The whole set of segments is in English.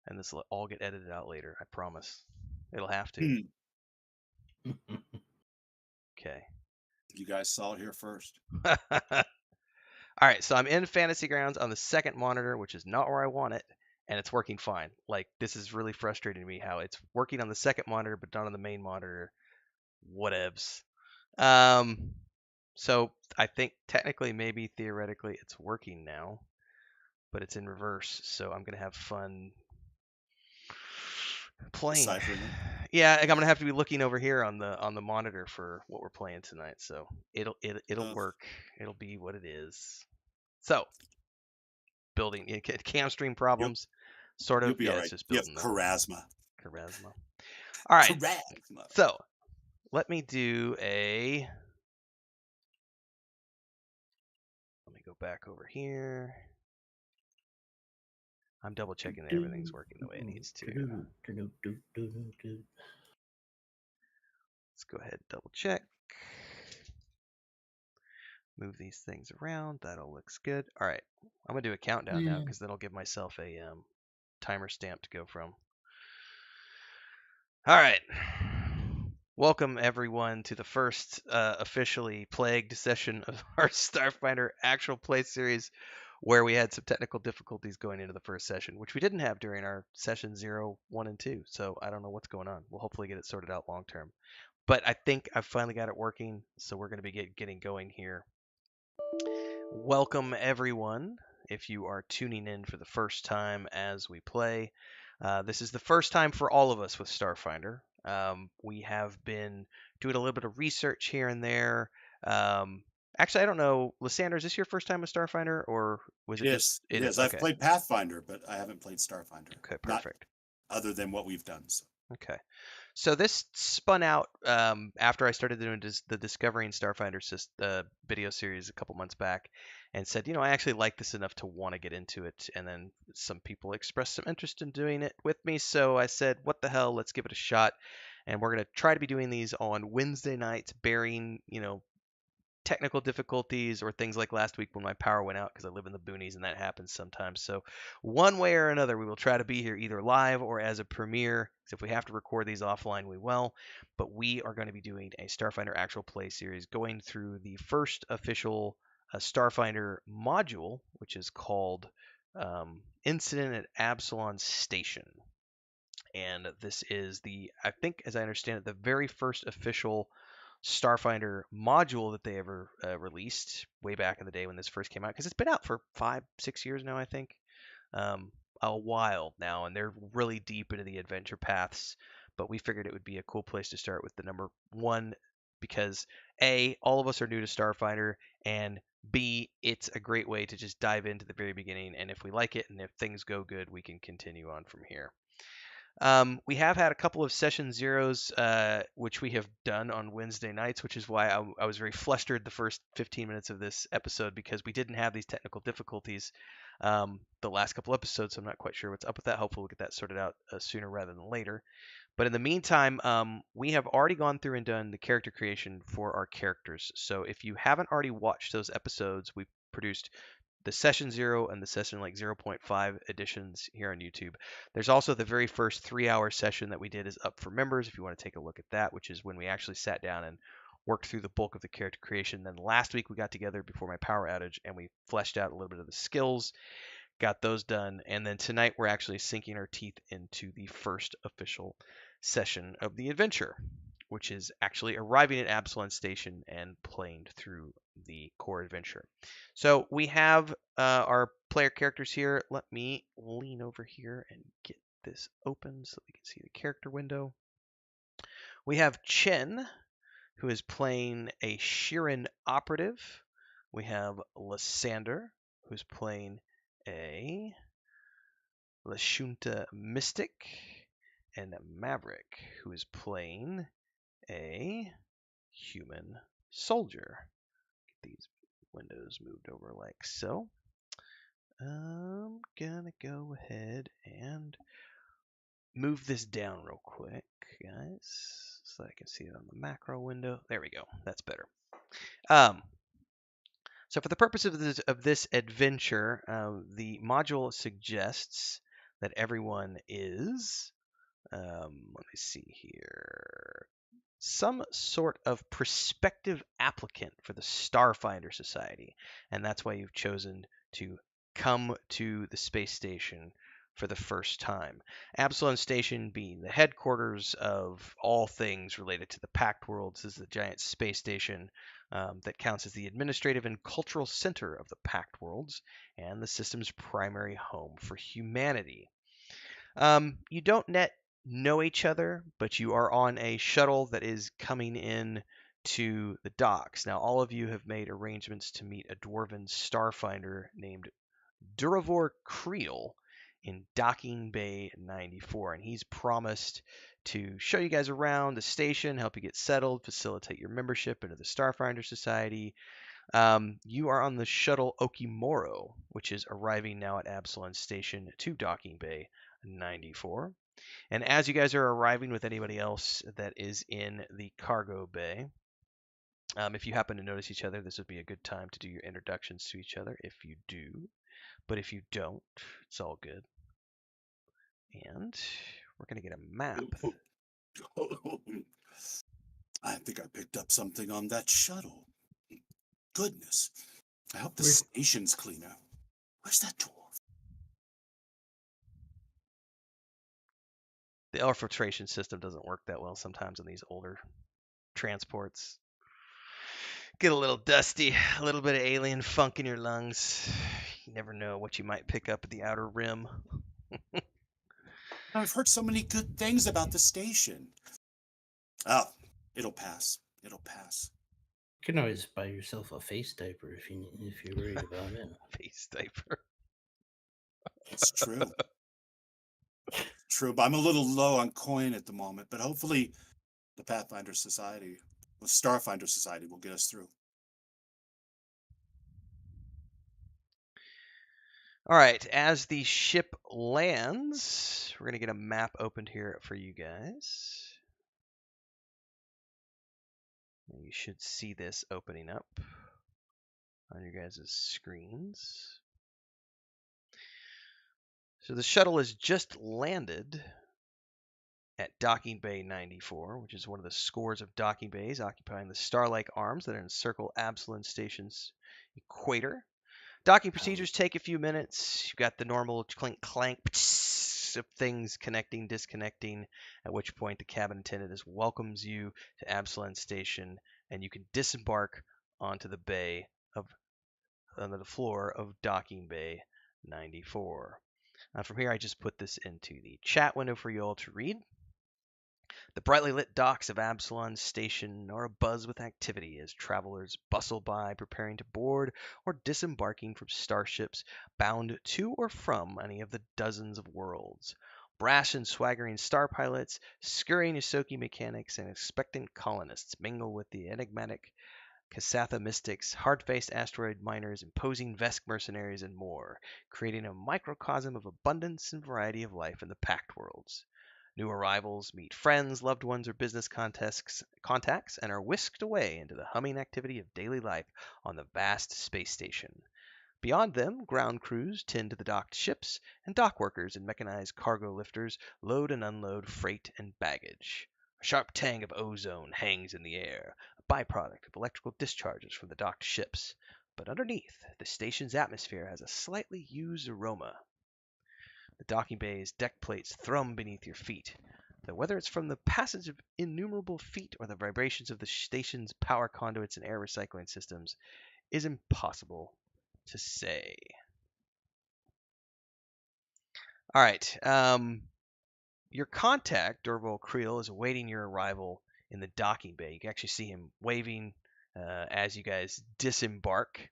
and this will all get edited out later. I promise. It'll have to. Okay. You guys saw it here first. All right, so I'm in Fantasy Grounds on the second monitor, which is not where I want it, and it's working fine. Like, this is really frustrating me how it's working on the second monitor, but not on the main monitor. Whatevs. So I think technically, maybe theoretically, it's working now, but it's in reverse. So I'm gonna have fun playing. Deciphering it. Yeah, like, I'm gonna have to be looking over here on the monitor for what we're playing tonight. So it'll work. It'll be what it is. So building cam stream problems, sort You'll of. be Yeah, all it's right. just You have building the charisma. charisma. All right. Charisma. So let me do a. Let me go back over here. I'm double checking that everything's working the way it needs to. Let's go ahead and double check. Move these things around. That all looks good. All right. I'm going to do a countdown now because then I'll give myself a timer stamp to go from. All right. Welcome, everyone, to the first officially plagued session of our Starfinder Actual Play series, where we had some technical difficulties going into the first session, which we didn't have during our session 0, 1, and 2. So I don't know what's going on. We'll hopefully get it sorted out long term. But I think I've finally got it working, so we're going to be getting going here. Welcome, everyone. If you are tuning in for the first time as we play, this is the first time for all of us with Starfinder. We have been doing a little bit of research here and there. Actually, I don't know, Lysander, is this your first time with Starfinder, or was it just? It is. I've Okay. played Pathfinder, but I haven't played Starfinder. Okay, Not perfect. other than what we've done. So. Okay. So this spun out after I started doing the Discovering Starfinder video series a couple months back, and said, I actually like this enough to want to get into it. And then some people expressed some interest in doing it with me, so I said, what the hell, let's give it a shot. And we're going to try to be doing these on Wednesday nights, bearing, technical difficulties or things like last week when my power went out because I live in the boonies and that happens sometimes. So one way or another, we will try to be here either live or as a premiere. If we have to record these offline, we will. But we are going to be doing a Starfinder Actual Play series, going through the first official Starfinder module, which is called Incident at Absalom Station. And this is I think, as I understand it, the very first official Starfinder module that they ever released way back in the day when this first came out, because it's been out for 5-6 years now, I think. A while now, and they're really deep into the adventure paths, but we figured it would be a cool place to start with the number one, because A, all of us are new to Starfinder, and B, it's a great way to just dive into the very beginning, and if we like it and if things go good, we can continue on from here. We have had a couple of session zeros, which we have done on Wednesday nights, which is why I was very flustered the first 15 minutes of this episode, because we didn't have these technical difficulties the last couple episodes, so I'm not quite sure what's up with that. Hopefully we'll get that sorted out sooner rather than later. But in the meantime, we have already gone through and done the character creation for our characters. So if you haven't already watched those episodes, we produced the session 0 and the session 0.5 editions here on YouTube. There's also the very first 3-hour session that we did is up for members if you want to take a look at that, which is when we actually sat down and worked through the bulk of the character creation. Then last week we got together before my power outage and we fleshed out a little bit of the skills, got those done, and then tonight we're actually sinking our teeth into the first official session of the adventure, which is actually arriving at Absalom Station and playing through the core adventure. So we have our player characters here. Let me lean over here and get this open so we can see the character window. We have Chen, who is playing a Shirin operative. We have Lysander, who's playing a Lashunta mystic, and Maverick, who is playing a human soldier. Get these windows moved over like so. I'm gonna go ahead and move this down real quick, guys, so I can see it on the macro window. There we go. That's better. So for the purpose of this adventure, the module suggests that everyone is, let me see here, some sort of prospective applicant for the Starfinder Society, and that's why you've chosen to come to the space station for the first time. Absalom Station being the headquarters of all things related to the Pact Worlds, is the giant space station that counts as the administrative and cultural center of the Pact Worlds and the system's primary home for humanity. You don't know each other, but you are on a shuttle that is coming in to the docks. Now, all of you have made arrangements to meet a dwarven starfinder named Duravor Creel in Docking Bay 94, and he's promised to show you guys around the station, help you get settled, facilitate your membership into the Starfinder Society. You are on the shuttle Okimoro, which is arriving now at Absalom Station to Docking Bay 94. And as you guys are arriving with anybody else that is in the cargo bay, if you happen to notice each other, this would be a good time to do your introductions to each other if you do. But if you don't, it's all good. And we're going to get a map. I think I picked up something on that shuttle. Goodness. I hope the station's cleaner. Where's that dwarf? The air filtration system doesn't work that well sometimes on these older transports. Get a little dusty, a little bit of alien funk in your lungs. You never know what you might pick up at the outer rim. I've heard so many good things about the station. Oh, it'll pass. It'll pass. You can always buy yourself a face diaper if you're worried about it. Face diaper. It's true. True, but I'm a little low on coin at the moment. But hopefully, the Pathfinder Society, the Starfinder Society, will get us through. All right, as the ship lands, we're going to get a map opened here for you guys. You should see this opening up on your guys' screens. So the shuttle has just landed at Docking Bay 94, which is one of the scores of docking bays occupying the star-like arms that encircle Absalom Station's equator. Docking procedures take a few minutes. You've got the normal clink clank of things connecting, disconnecting, at which point the cabin attendant welcomes you to Absalom Station, and you can disembark onto the floor of Docking Bay 94. From here, I just put this into the chat window for you all to read. The brightly lit docks of Absalom Station are abuzz with activity as travelers bustle by, preparing to board or disembarking from starships bound to or from any of the dozens of worlds. Brash and swaggering star pilots, scurrying Isoki mechanics, and expectant colonists mingle with the enigmatic Kasatha mystics, hard-faced asteroid miners, imposing Vesk mercenaries, and more, creating a microcosm of abundance and variety of life in the Pact Worlds. New arrivals meet friends, loved ones, or business contacts and are whisked away into the humming activity of daily life on the vast space station. Beyond them, ground crews tend to the docked ships, and dock workers and mechanized cargo lifters load and unload freight and baggage. A sharp tang of ozone hangs in the air, a byproduct of electrical discharges from the docked ships. But underneath, the station's atmosphere has a slightly used aroma. The docking bay's deck plates thrum beneath your feet, though whether it's from the passage of innumerable feet or the vibrations of the station's power conduits and air recycling systems is impossible to say. All right. Your contact, Dorval Creel, is awaiting your arrival in the docking bay. You can actually see him waving as you guys disembark.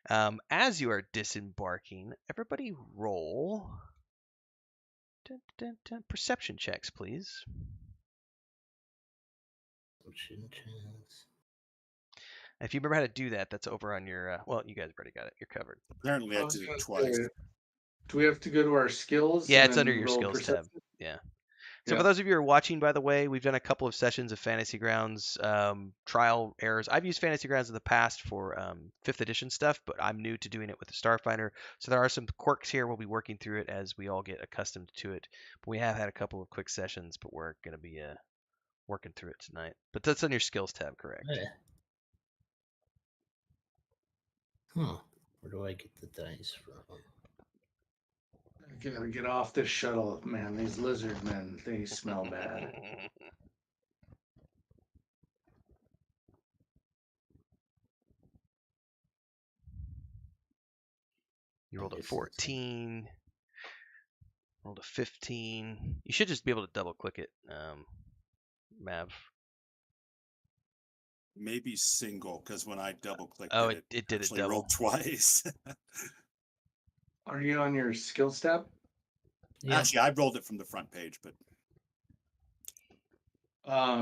As you are disembarking, everybody roll perception checks, please. If you remember how to do that, that's over on your. Well, you guys already got it. You're covered. Apparently, I did it twice. Do we have to go to our skills? Yeah, and it's under then your roll skills tab. perception? Yeah. So for Yeah. those of you who are watching, by the way, we've done a couple of sessions of Fantasy Grounds trial errors. I've used Fantasy Grounds in the past for 5th edition stuff, but I'm new to doing it with the Starfinder. So there are some quirks here. We'll be working through it as we all get accustomed to it. But we have had a couple of quick sessions, but we're going to be working through it tonight. But that's on your skills tab, correct? Yeah. Huh. Where do I get the dice from? I gotta get off this shuttle, man. These lizard men, they smell bad. You rolled I a guess that's- 14. Rolled a 15. You should just be able to double click it, Mav. Maybe single, because when I double clicked Oh, it it did it actually double. rolled twice. Are you on your skills tab? Yeah. Actually, I rolled it from the front page, but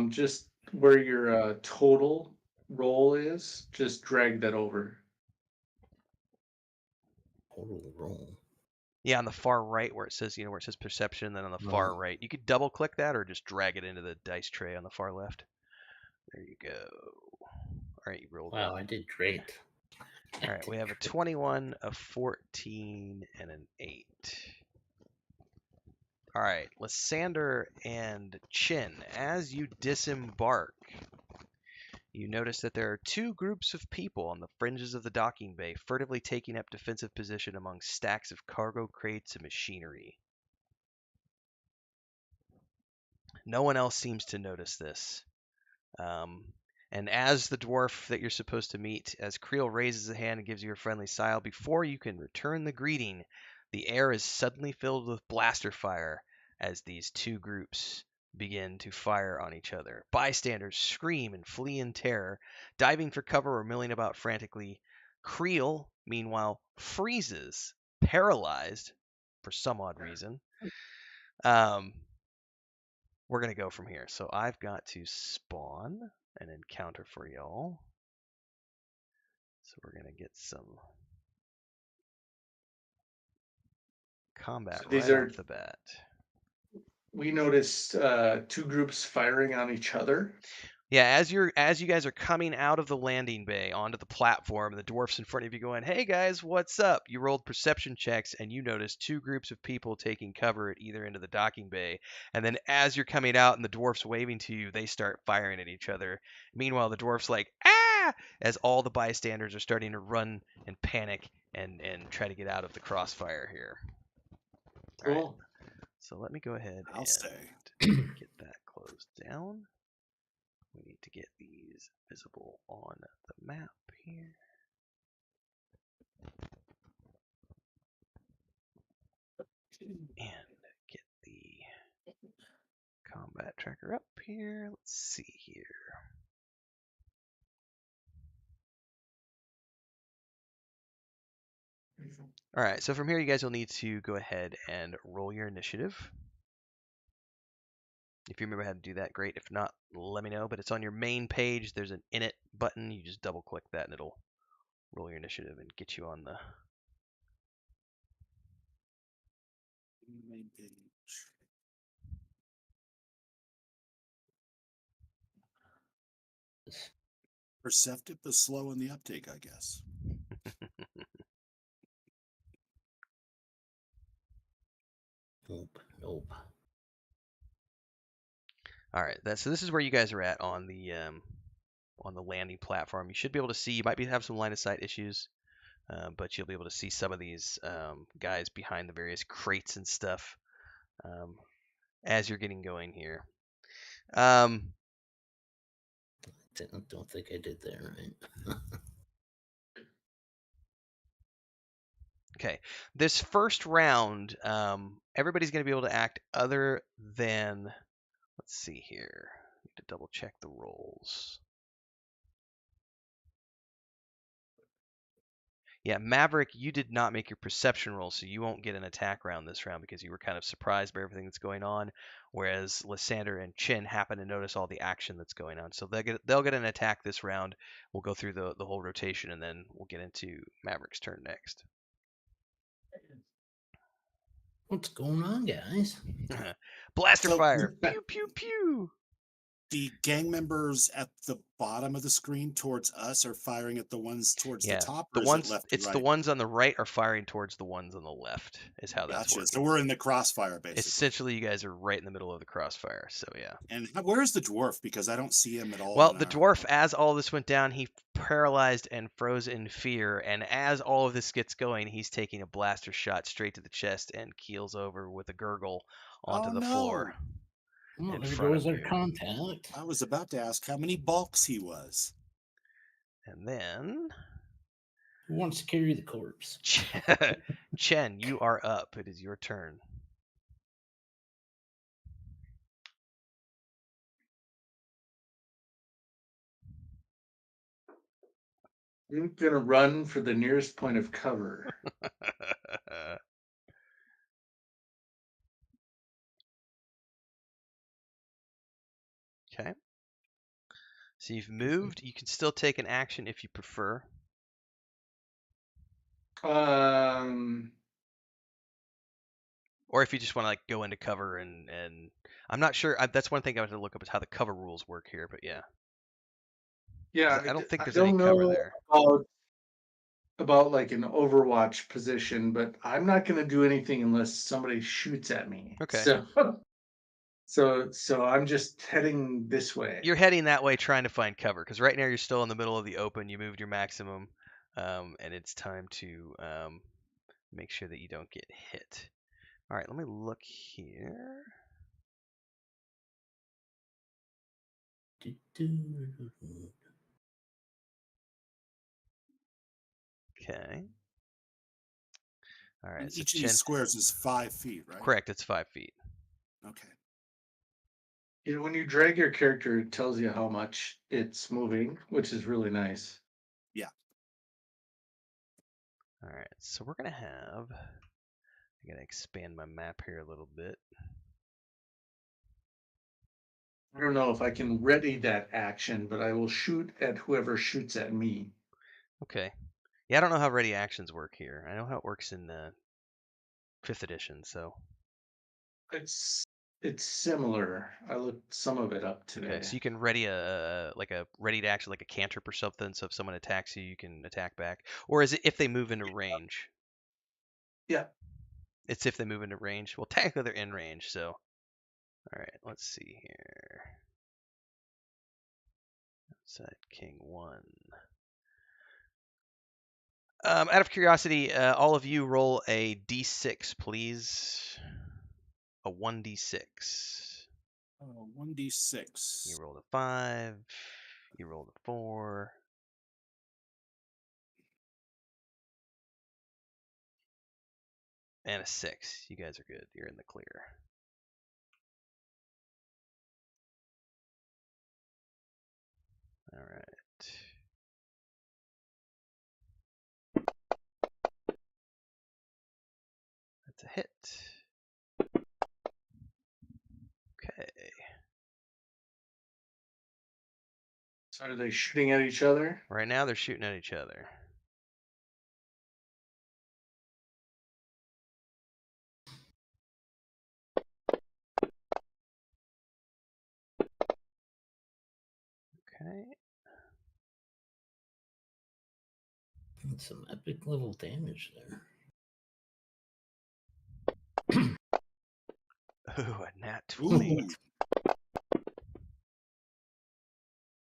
Just where your total roll is, just drag that over. Total roll. Yeah, on the far right where it says, where it says perception, then on the far Oh. right, you could double click that or just drag it into the dice tray on the far left. There you go. All right, you rolled Wow, one. I did great. All right, we have a 21, a 14, and an 8. All right, Lysander and Chin, as you disembark, you notice that there are two groups of people on the fringes of the docking bay, furtively taking up defensive position among stacks of cargo crates and machinery. No one else seems to notice this. And as the dwarf that you're supposed to meet, as Creel raises a hand and gives you a friendly smile, before you can return the greeting, the air is suddenly filled with blaster fire as these two groups begin to fire on each other. Bystanders scream and flee in terror, diving for cover or milling about frantically. Creel, meanwhile, freezes, paralyzed for some odd reason. We're going to go from here. So I've got to spawn an encounter for y'all. So we're going to get some combat So these right are- off the bat. We noticed two groups firing on each other. Yeah, as you guys are coming out of the landing bay onto the platform, the dwarfs in front of you going, "Hey guys, what's up?" You rolled perception checks and you noticed two groups of people taking cover at either end of the docking bay. And then as you're coming out and the dwarfs waving to you, they start firing at each other. Meanwhile, the dwarfs like, "Ah!" as all the bystanders are starting to run and panic and try to get out of the crossfire here. All right. Cool. So let me go ahead I'll and stay. get that closed down. We need to get these visible on the map here. And get the combat tracker up here. Let's see here. All right, so from here, you guys will need to go ahead and roll your initiative. If you remember how to do that, great. If not, let me know. But it's on your main page. There's an init button. You just double click that and it'll roll your initiative and get you on the... Main page. Perceptive but slow in the uptake, I guess. Nope. All right, so this is where you guys are at on the landing platform. You should be able to see. You might have some line of sight issues, but you'll be able to see some of these guys behind the various crates and stuff as you're getting going here. Don't think I did that right. Okay, this first round, everybody's going to be able to act other than. Let's see here. I need to double check the rolls. Yeah, Maverick, you did not make your perception roll, so you won't get an attack round this round because you were kind of surprised by everything that's going on. Whereas Lysander and Chin happen to notice all the action that's going on, so they'll get an attack this round. We'll go through the whole rotation, and then we'll get into Maverick's turn next. What's going on, guys? Blaster So- fire. Pew pew pew. The gang members at the bottom of the screen towards us are firing at the ones towards the Yeah, top, the or is ones it left to it's right? the ones on the right are firing towards the ones on the left. Is how that's Gotcha. working. So we're in the crossfire, basically. Essentially, you guys are right in the middle of the crossfire. So yeah. And where is the dwarf? Because I don't see him at all. Well, on the our- dwarf, as all this went down, he paralyzed and froze in fear. And as all of this gets going, he's taking a blaster shot straight to the chest and keels over with a gurgle onto Oh, the floor. Well, In there front goes of our you. contact. I was about to ask how many bulks he was. And then, Who wants to carry the corpse? Chen, you are up. It is your turn. I'm gonna run for the nearest point of cover. Okay. So you've moved. You can still take an action if you prefer. Or if you just want to like go into cover and I'm not sure. That's one thing I have to look up is how the cover rules work here. But yeah, Yeah, I don't think I there's any don't cover know there. about like an Overwatch position, but I'm not gonna do anything unless somebody shoots at me. Okay. So I'm just heading this way. You're heading that way trying to find cover because right now you're still in the middle of the open. You moved your maximum, and it's time to make sure that you don't get hit. All right, let me look here. Okay. All right. And So each of Chen, these squares is 5 feet, right? correct. It's 5 feet. Okay. You know, when you drag your character, it tells you how much it's moving, which is really nice. Yeah. All right. So we're gonna have. I'm gonna expand my map here a little bit. I don't know if I can ready that action, but I will shoot at whoever shoots at me. Okay. Yeah, I don't know how ready actions work here. I know how it works in 5th edition. So. It's similar. I looked some of it up today. Okay, so you can ready a ready to action like a cantrip or something. So if someone attacks you, you can attack back. Or is it if they move into range? Yeah. It's if they move into range. Well, technically they're in range. So, all right, let's see here. Outside King 1. Out of curiosity, all of you roll a d6, please. A 1d6. 1d6. You rolled a 5. You rolled a 4. And a 6. You guys are good. You're in the clear. All right. That's a hit. Okay. So are they shooting at each other? Right now they're shooting at each other. Okay. That's some epic level damage there. Ooh, a nat 20.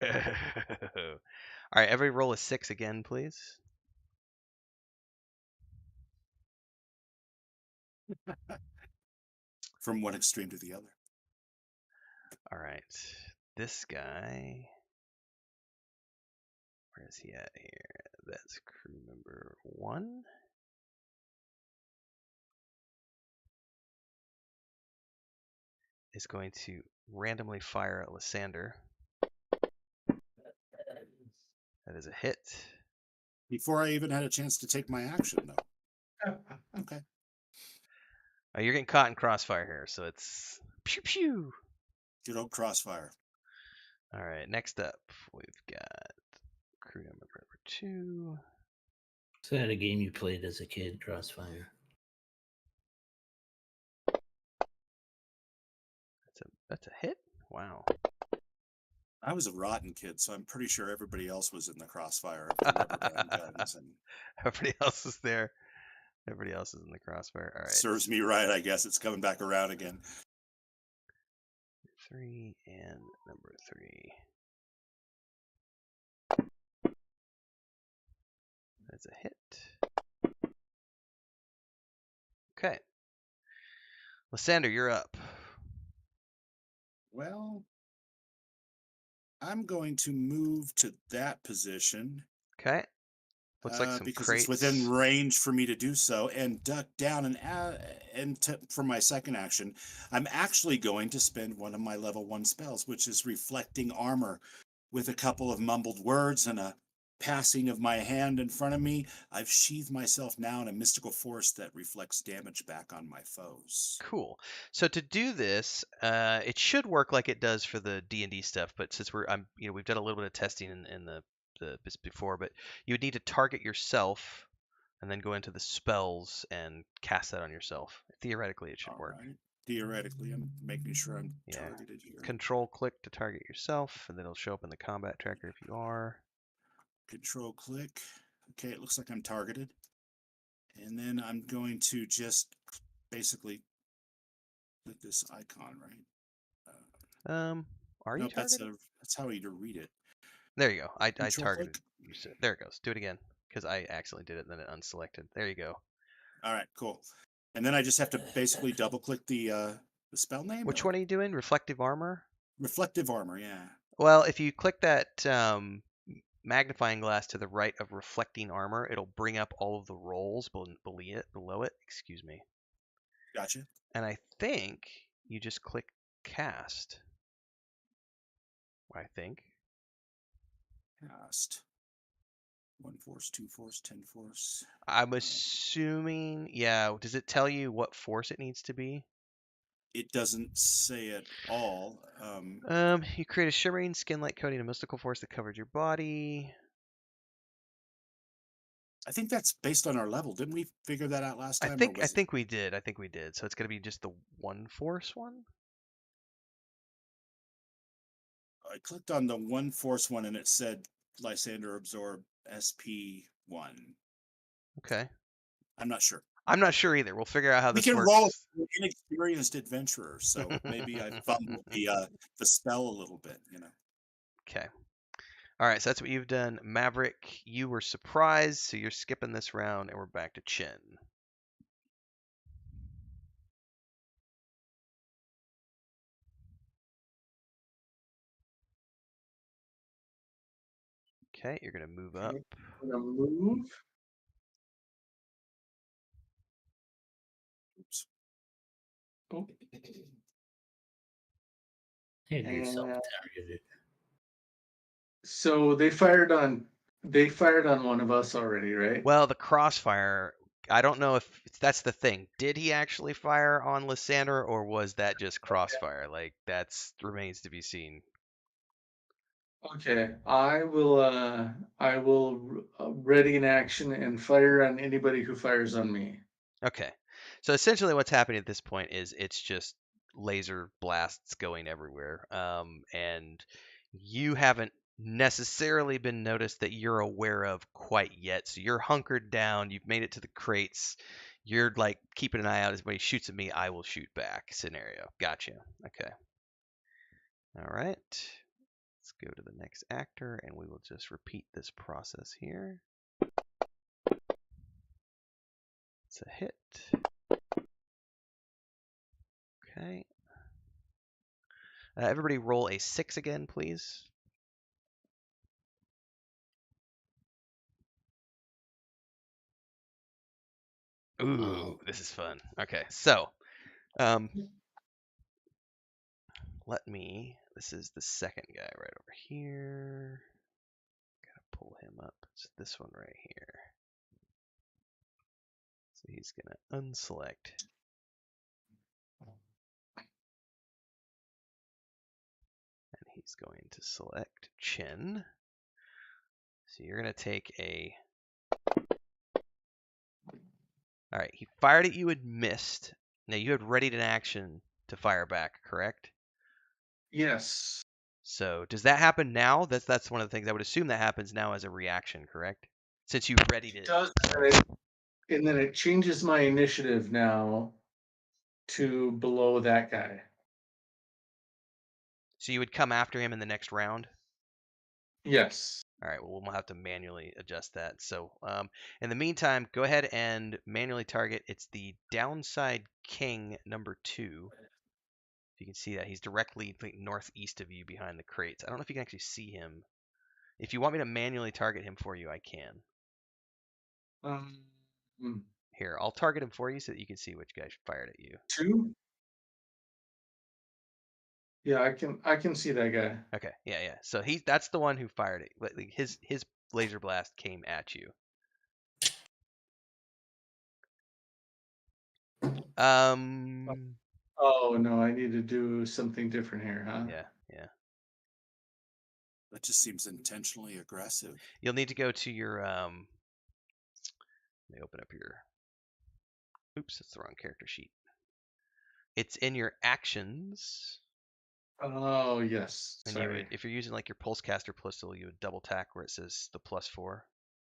Ooh. All right, every roll a 6 again, please. From one extreme to the other. All right. This guy. Where is he at here? That's crew member 1. Is going to randomly fire at Lysander. That is a hit. Before I even had a chance to take my action, though. Okay. Oh, you're getting caught in crossfire here, so it's pew pew. Good old crossfire. All right, next up we've got crew member 2. Is that a game you played as a kid, Crossfire? That's a hit. Wow. I was a rotten kid, so I'm pretty sure everybody else was in the crossfire of the rubber band guns, and Everybody else is there. Everybody else is in the crossfire. All right. serves me right, I guess. It's coming back around again. 3 and number 3. That's a hit. Okay. Lysander, you're up. Well, I'm going to move to that position. Okay. Looks like some because crates. it's within range for me to do so, and duck down for my second action, I'm actually going to spend one of my level 1 spells, which is Reflecting Armor, with a couple of mumbled words and a passing of my hand in front of me. I've sheathed myself now in a mystical force that reflects damage back on my foes. Cool. So to do this, it should work like it does for the D&D stuff, but since we've done a little bit of testing in the before, but you would need to target yourself and then go into the spells and cast that on yourself. Theoretically, it should All work. right. Theoretically, I'm making sure I'm Yeah. targeted here. Control click to target yourself, and then it'll show up in the combat tracker if you are. Control click. Okay, it looks like I'm targeted. And then I'm going to just basically click this icon, right? Are you Nope, targeted? that's how you read it. There you go. I Control targeted. click. There it goes. Do it again, because I accidentally did it and then it unselected. There you go. All right, cool. And then I just have to basically double click the spell name. Which one are you doing? Reflective armor? Reflective armor, yeah. Well, if you click that magnifying glass to the right of reflecting armor, it'll bring up all of the rolls below it. Excuse me. Gotcha. And I think you just click cast. I think. Cast. 1 force, 2 force, 10 force. I'm assuming, yeah. Does it tell you what force it needs to be? It doesn't say at all. You create a shimmering skin-like coating, a mystical force that covers your body. I think that's based on our level. Didn't we figure that out last time? I think we did. I think we did. So it's gonna be just the 1 force one. I clicked on the 1 force one and it said Lysander absorb SP1. Okay. I'm not sure. I'm not sure either. We'll figure out how We this can works. roll an inexperienced adventurer, so maybe I fumbled the spell a little bit, Okay. All right, so that's what you've done. Maverick, you were surprised, so you're skipping this round, and we're back to Chin. Okay, you're going to move up. I'm gonna move. Oops. Oh. And you're And- self-targeted. So they fired on one of us already, right? Well, the crossfire, I don't know if that's the thing. Did he actually fire on Lysander, or was that just crossfire? Like, that's remains to be seen. Okay, I will ready in action and fire on anybody who fires on me. Okay. So essentially what's happening at this point is it's just laser blasts going everywhere. And you haven't necessarily been noticed that you're aware of quite yet. So you're hunkered down. You've made it to the crates. You're like keeping an eye out. As somebody shoots at me, I will shoot back scenario. Gotcha. Okay. All right. Let's go to the next actor and we will just repeat this process here. It's a hit. Okay. Everybody roll a 6 again, please. Ooh, this is fun. Okay, so this is the second guy right over here. Gotta pull him up. It's this one right here. So he's gonna unselect. And he's going to select Chin. So you're gonna take a... Alright, he fired at you and missed. Now you had readied an action to fire back, correct? Yes. So does that happen now? That's one of the things I would assume that happens now as a reaction, correct? Since you readied It it. does, and then it changes my initiative now to below that guy. So you would come after him in the next round? Yes. All right, well, we'll have to manually adjust that. So in the meantime, go ahead and manually target. It's the downside king number 2. If you can see that, he's directly northeast of you behind the crates. I don't know if you can actually see him. If you want me to manually target him for you, I can. Hmm. Here, I'll target him for you so that you can see which guy fired at you. 2? Yeah, I can see that guy. Okay, yeah. So that's the one who fired it. Like his laser blast came at you. Oh no, I need to do something different here, huh? Yeah. That just seems intentionally aggressive. You'll need to go to your let me open up your. Oops, that's the wrong character sheet. It's in your actions. Oh yes. And Sorry. you would, if you're using like your pulsecaster pistol, you would double tack where it says the +4.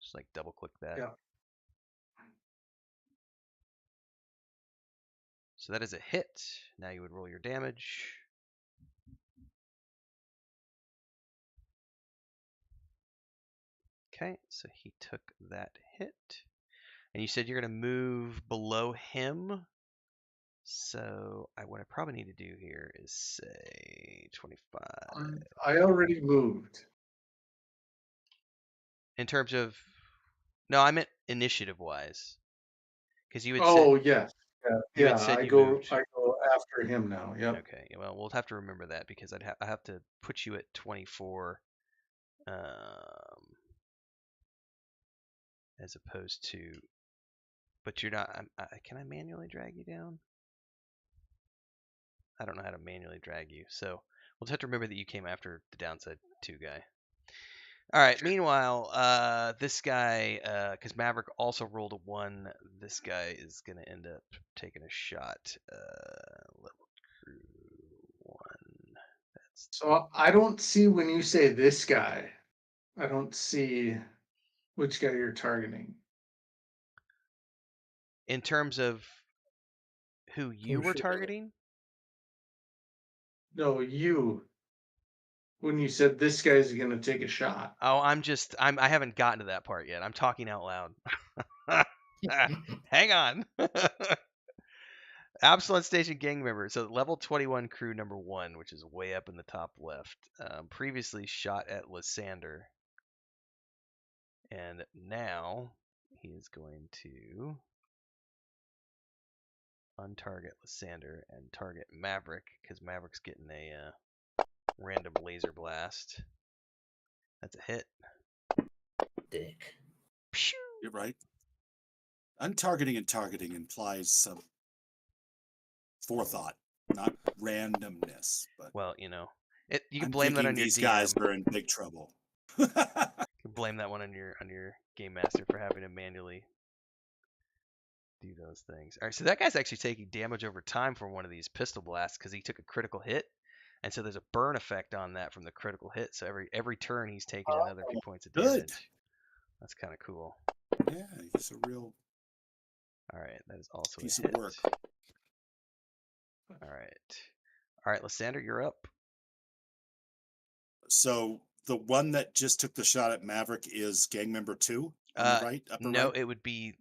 Just like double click that. Yeah. So that is a hit. Now you would roll your damage. Okay, so he took that hit. And you said you're going to move below him. So what I probably need to do here is say 25. I already moved. In terms of, no, I meant initiative-wise. Because you had Oh said yes. you Yeah. had said you I moved. go after him now. Yep. Okay, well, we'll have to remember that because I have to put you at 24, as opposed to, but you're not. Can I manually drag you down? I don't know how to manually drag you, so we'll just have to remember that you came after the downside 2 guy. All right. Meanwhile, this guy, because Maverick also rolled a 1, this guy is gonna end up taking a shot. Level crew 1. That's So I don't see when you say this guy. I don't see which guy you're targeting. in terms of who you were sure. targeting. No, you. When you said this guy's gonna take a shot. Oh, I haven't gotten to that part yet. I'm talking out loud. Hang on. Absalom Station gang member. So level 21 crew number 1, which is way up in the top left. Previously shot at Lysander. And now he is going to untarget Lysander and target Maverick because Maverick's getting a random laser blast. That's a hit. Dick. You're right. Untargeting and targeting implies some forethought, not randomness. But Well, you can I'm blame that thinking on your these DM. guys are in big trouble. You can blame that one on your game master for having to manually do those things. All right, so that guy's actually taking damage over time from one of these pistol blasts because he took a critical hit, and so there's a burn effect on that from the critical hit. So every turn he's taking another few points of Good. damage. That's kind of cool. Yeah, he's a real All right, that is also piece a of hit. work. All right, Lysander, you're up. So the one that just took the shot at Maverick is gang member 2 on the right, upper No, right? it would be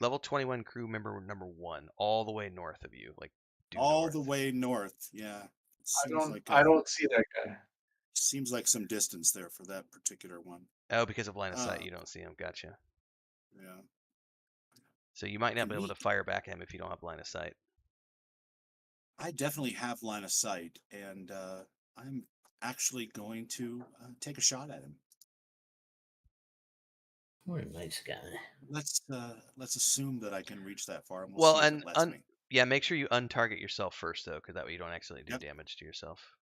level 21 crew member number 1, all the way north of you, like due All north. the way north. Yeah. I don't see that guy. Seems like some distance there for that particular one. Oh, because of line of sight, you don't see him. Gotcha. Yeah. So you might not be able to Neat. fire back at him if you don't have line of sight. I definitely have line of sight, and I'm actually going to take a shot at him. What a nice guy. Let's assume that I can reach that far, and we'll Well, see if and it lets me. yeah, make sure you untarget yourself first though, because that way you don't actually do Yep. damage to yourself.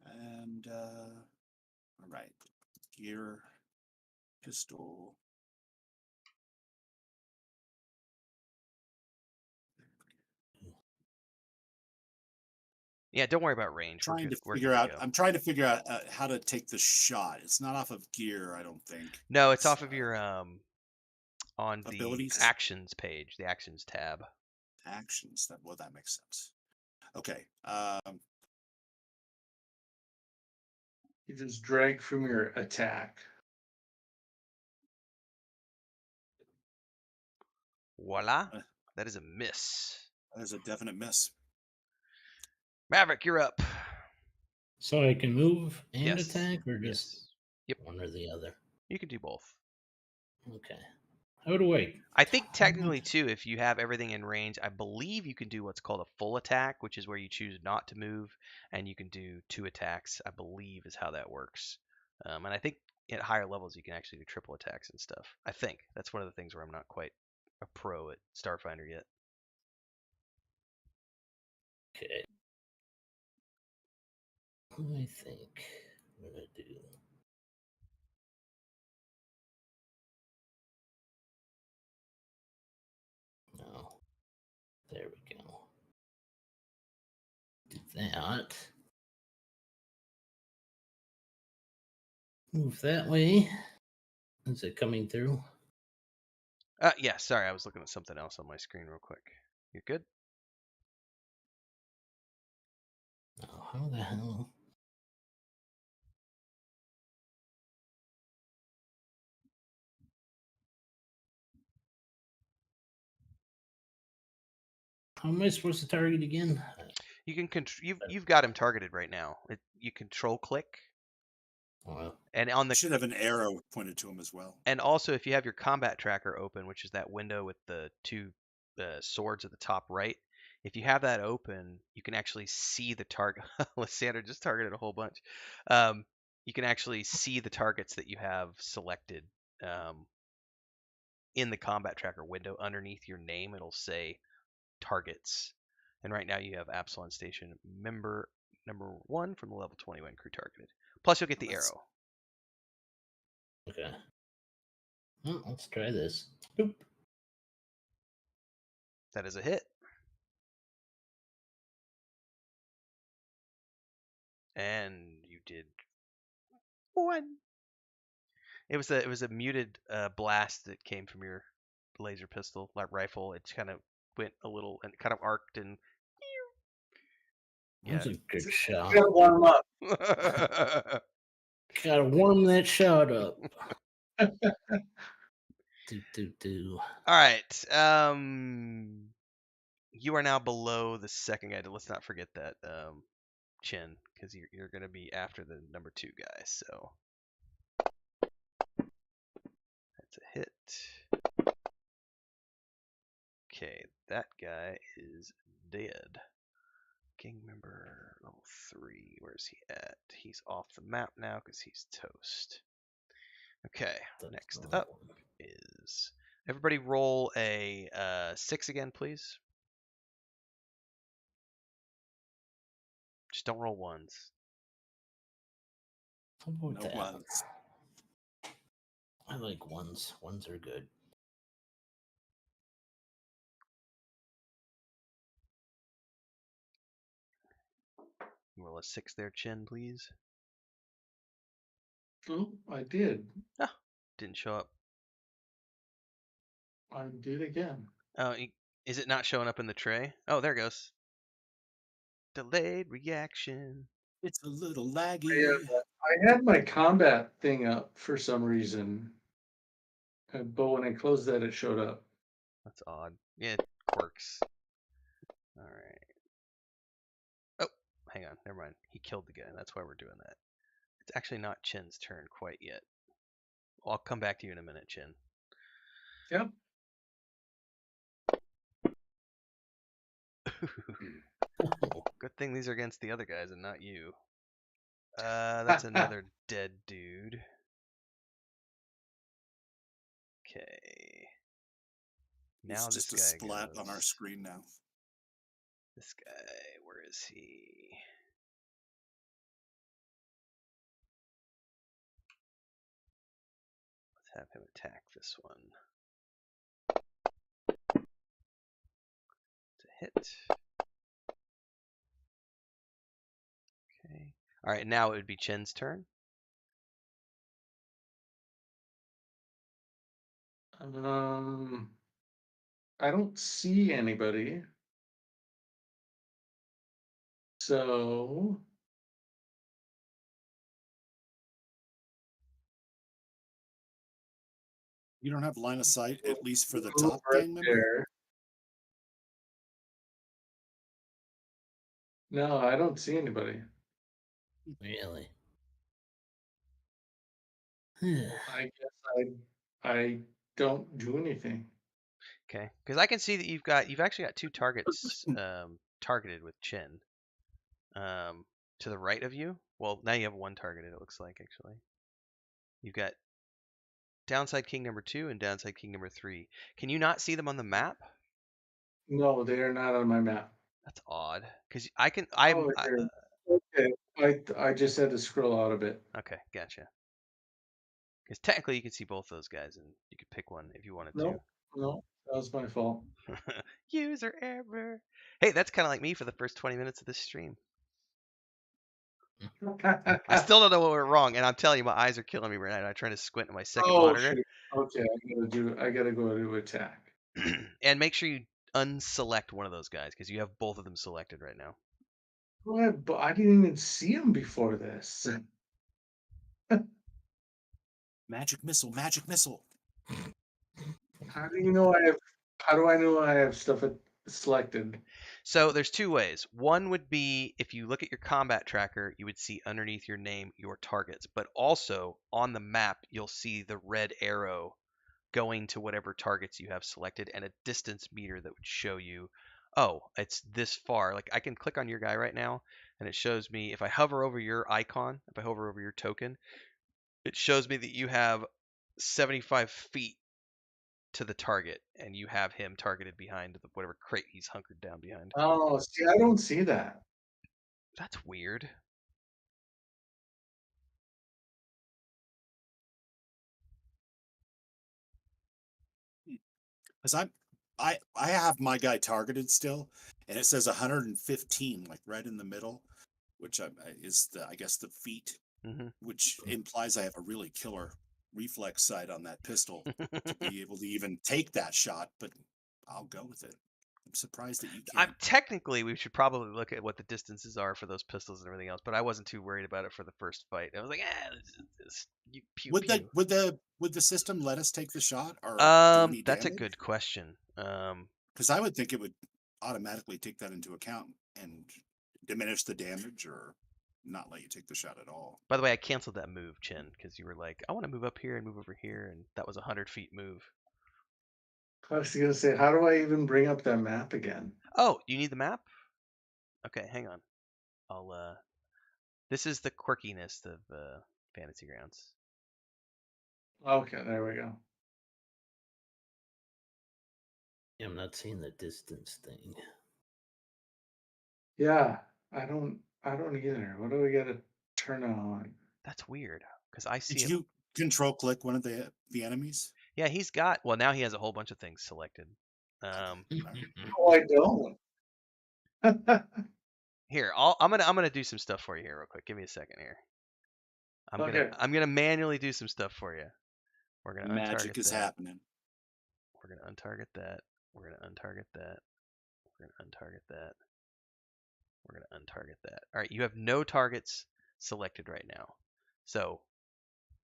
And all right, gear, pistol. Yeah, don't worry about range. We're Trying good. to We're figure good to out. go. I'm trying to figure out how to take the shot. It's not off of gear, I don't think. No, it's off of your on the abilities. actions page, the actions tab. Actions. That makes sense. Okay. You just drag from your attack. Voila. That is a miss. There's a definite miss. Maverick, you're up. So I can move and Yes. attack, or just Yes. Yep. one or the other? You can do both. Okay. How do I? I think technically too, if you have everything in range, I believe you can do what's called a full attack, which is where you choose not to move, and you can do 2 attacks. I believe is how that works. And I think at higher levels you can actually do triple attacks and stuff. I think that's one of the things where I'm not quite a pro at Starfinder yet. Okay. I think what I do. No. There we go. Do that. Move that way. Is it coming through? Yeah, sorry, I was looking at something else on my screen real quick. You're good? Oh, how the hell? How am I supposed to target again? You can you've got him targeted right now. You control click, Well, and on the Should have an arrow pointed to him as well. and also if you have your combat tracker open, which is that window with the 2 swords at the top right, if you have that open, you can actually see the target. Lysandra just targeted a whole bunch. You can actually see the targets that you have selected in the combat tracker window underneath your name. It'll say targets. And right now you have Absalom Station member number 1 from the level 21 crew targeted. Plus you'll get the arrow. okay. Well, let's try this. Boop. That is a hit. And you did 1. It was a muted blast that came from your laser pistol, like rifle. It kind of went a little and kind of arced and That's a good shot. Gotta warm up. Gotta warm that shot up. do. All right. You are now below the second guy. Let's not forget that Chin, because you're going to be after the number 2 guy. So that's a hit. Okay, that guy is dead. Gang member level 3. Where's he at? He's off the map now because he's toast. Okay, That's next the up one. is everybody roll a 6 again, please. Just don't roll ones. How about No that? ones. I like ones. Ones are good. Roll a 6 there, Chin, please. Oh, I did. Ah, didn't show up. I did again. Oh, is it not showing up in the tray? Oh, there it goes. Delayed reaction. It's a little laggy. I had my combat thing up for some reason, but when I closed that, it showed up. That's odd. Yeah, it quirks. All right. Oh, hang on. Never mind. He killed the guy. That's why we're doing that. It's actually not Chin's turn quite yet. Well, I'll come back to you in a minute, Chin. Yep. Good thing these are against the other guys and not you. That's another dead dude. Okay. Now It's this just a guy splat goes. on our screen now. This guy, where is he? Let's have him attack this one. It's a hit. All right, now it would be Chin's turn. I don't see anybody. So You don't have line of sight, at least for the move top right gang member? there. No, I don't see anybody. Really? I guess I don't do anything. Okay, because I can see that you've actually got 2 targets targeted with Chin. To the right of you. Well, now you have 1 targeted. It looks like actually. You've got Downside King number 2 and Downside King number 3. Can you not see them on the map? No, they are not on my map. That's odd. Because I can. Oh, here. Okay. I just had to scroll out a bit. Okay, gotcha. Because technically you can see both those guys, and you could pick one if you wanted No, no, that was my fault. to. User error. Hey, that's kind of like me for the first 20 minutes of this stream. I still don't know what went wrong, and I'm telling you, my eyes are killing me right now. I'm trying to squint at my second Oh monitor. shoot. Okay, I gotta go to attack. And make sure you unselect one of those guys because you have both of them selected right now. What? But I didn't even see him before this. Magic missile, magic missile. How do you know I have? How do I know I have stuff selected? So there's 2 ways. One would be if you look at your combat tracker, you would see underneath your name your targets, but also on the map you'll see the red arrow going to whatever targets you have selected and a distance meter that would show you, oh, it's this far. Like I can click on your guy right now and it shows me if I hover over your icon, if I hover over your token, it shows me that you have 75 feet to the target and you have him targeted behind whatever crate he's hunkered down behind. Oh, see, I don't see that. That's weird. Because I have my guy targeted still, and it says 115, like right in the middle, which is I guess the feet, which implies I have a really killer reflex sight on that pistol to be able to even take that shot. But I'll go with it. I'm surprised that you can't. Technically, we should probably look at what the distances are for those pistols and everything else, but I wasn't too worried about it for the first fight. I was like, you pew Would pew. the system let us take the shot or do any That's a damage? good question. Because I would think it would automatically take that into account and diminish the damage or not let you take the shot at all. By the way, I canceled that move, Chin, because you were like, I want to move up here and move over here, and that was a 100-feet move. I was gonna say, how do I even bring up that map again? Oh, you need the map? Okay, hang on. This is the quirkiness of Fantasy Grounds. Okay, there we go. Yeah, I'm not seeing the distance thing. Yeah, I don't either. What do we gotta turn on? That's weird, because I see Did it. you control click one of the enemies? Yeah, he's got. Well, now he has a whole bunch of things selected. Oh, I don't. Here, I'm gonna do some stuff for you here real quick. Give me a second here. Okay. I'm gonna manually do some stuff for you. We're gonna Magic untarget is that. happening. We're gonna untarget that. We're gonna untarget that. We're gonna untarget that. We're gonna untarget that. All right, you have no targets selected right now. So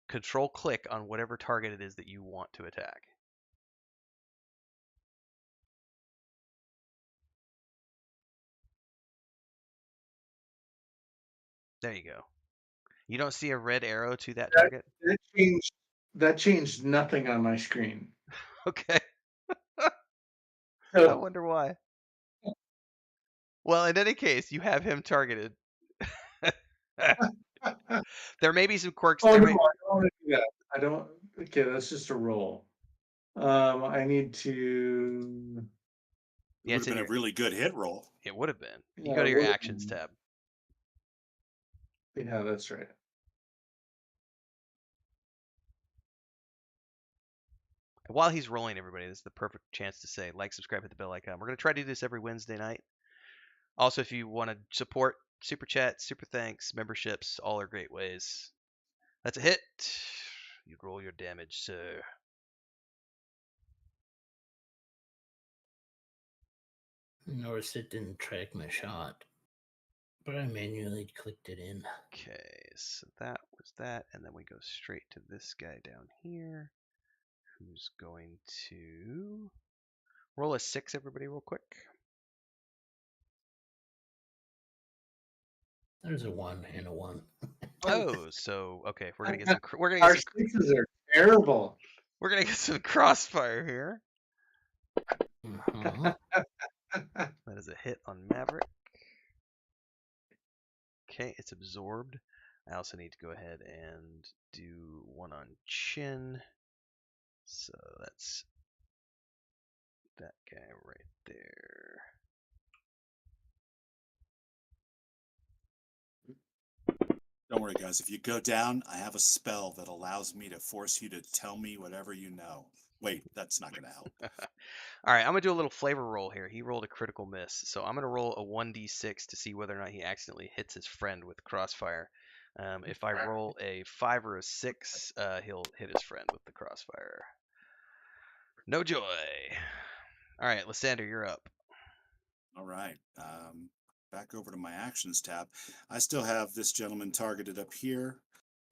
control click on whatever target it is that you want to attack. There you go. You don't see a red arrow to that target? That changed nothing on my screen. Okay. I So, wonder why. Well, in any case, you have him targeted. There may be some quirks. oh There no, I may. don't want to do that. I don't. Okay, that's just a roll. I need to. It Yeah, would it's have in been a your. really good hit roll. It would have been. You Yeah, go to your actions tab. Yeah, that's right. While he's rolling, everybody, this is the perfect chance to say like, subscribe, hit the bell icon. We're going to try to do this every Wednesday night. Also, if you want to support super chat, super thanks, memberships, all are great ways. That's a hit. You roll your damage, sir. Notice it didn't track my shot, but I manually clicked it in. Okay, so that was that, and then we go straight to this guy down here, who's going to roll a 6, everybody, real quick. There's a 1 and a 1. Oh, so okay, we're gonna get some. Our sixes are terrible. We're gonna get some crossfire here. Uh-huh. That is a hit on Maverick. Okay, it's absorbed. I also need to go ahead and do one on Chin. So that's that guy right there. Don't worry, guys. If you go down, I have a spell that allows me to force you to tell me whatever you know. Wait, that's not going to help. All right, I'm going to do a little flavor roll here. He rolled a critical miss. So I'm going to roll a 1d6 to see whether or not he accidentally hits his friend with crossfire. If I roll a 5 or a 6, he'll hit his friend with the crossfire. No joy. All right, Lysander, you're up. All right. Back over to my actions tab. I still have this gentleman targeted up here.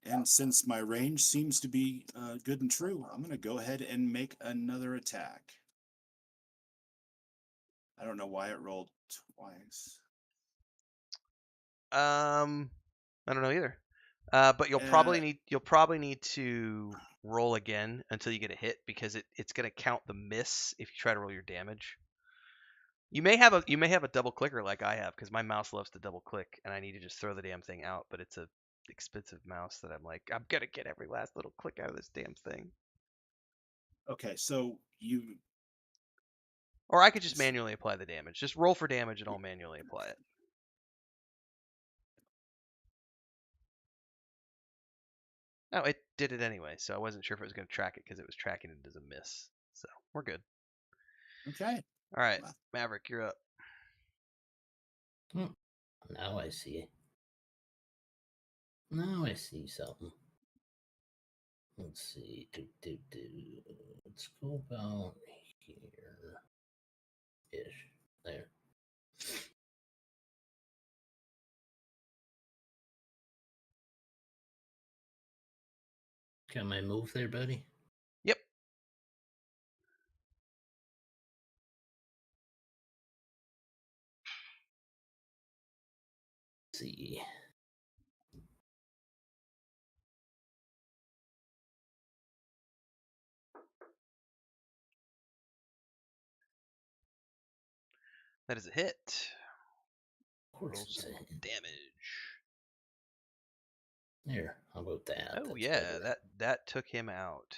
And since my range seems to be good and true, I'm going to go ahead and make another attack. I don't know why it rolled twice. I don't know either. But you'll probably need to roll again until you get a hit because it's going to count the miss if you try to roll your damage. You may have a double clicker like I have because my mouse loves to double click and I need to just throw the damn thing out, but it's a expensive mouse that I'm like, I'm gonna get every last little click out of this damn thing. Okay, so you. Or I could just manually apply the damage. Just roll for damage and I'll manually apply it. Oh, it did it anyway, so I wasn't sure if it was going to track it because it was tracking it as a miss. So we're good. Okay. All right, Maverick, you're up. Now I see. Now I see something. Let's see. Let's go about here. Ish. There. Got my move there, buddy? Yep. Let's see. That is a hit. Of course Roll it's some a hit. damage. There. How about that? Oh That's yeah, better. that took him out.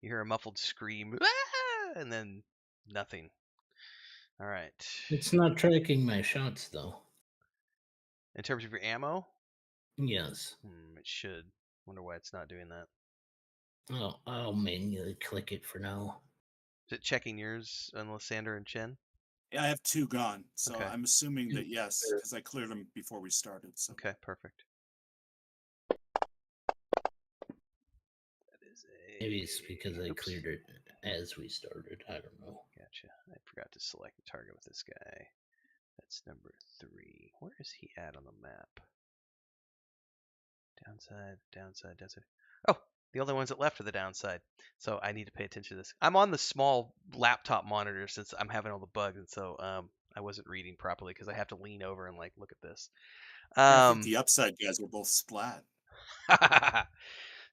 You hear a muffled scream, "Ah!" and then nothing. All right. It's not tracking my shots, though. In terms of your ammo, Yes. it should. Wonder why it's not doing that. Oh, I'll manually click it for now. Is it checking yours on Lysander and Chen? Yeah, I have 2 gone, so Okay. I'm assuming that yes, because I cleared them before we started. So. Okay, perfect. That is a. Maybe it's because I Oops. cleared it as we started. I don't know. Gotcha. I forgot to select the target with this guy. That's number 3. Where is he at on the map? Downside, downside, downside. Oh, the only ones that left are the downside. So I need to pay attention to this. I'm on the small laptop monitor since I'm having all the bugs, and so I wasn't reading properly because I have to lean over and like look at this. I think the upside guys were both splat.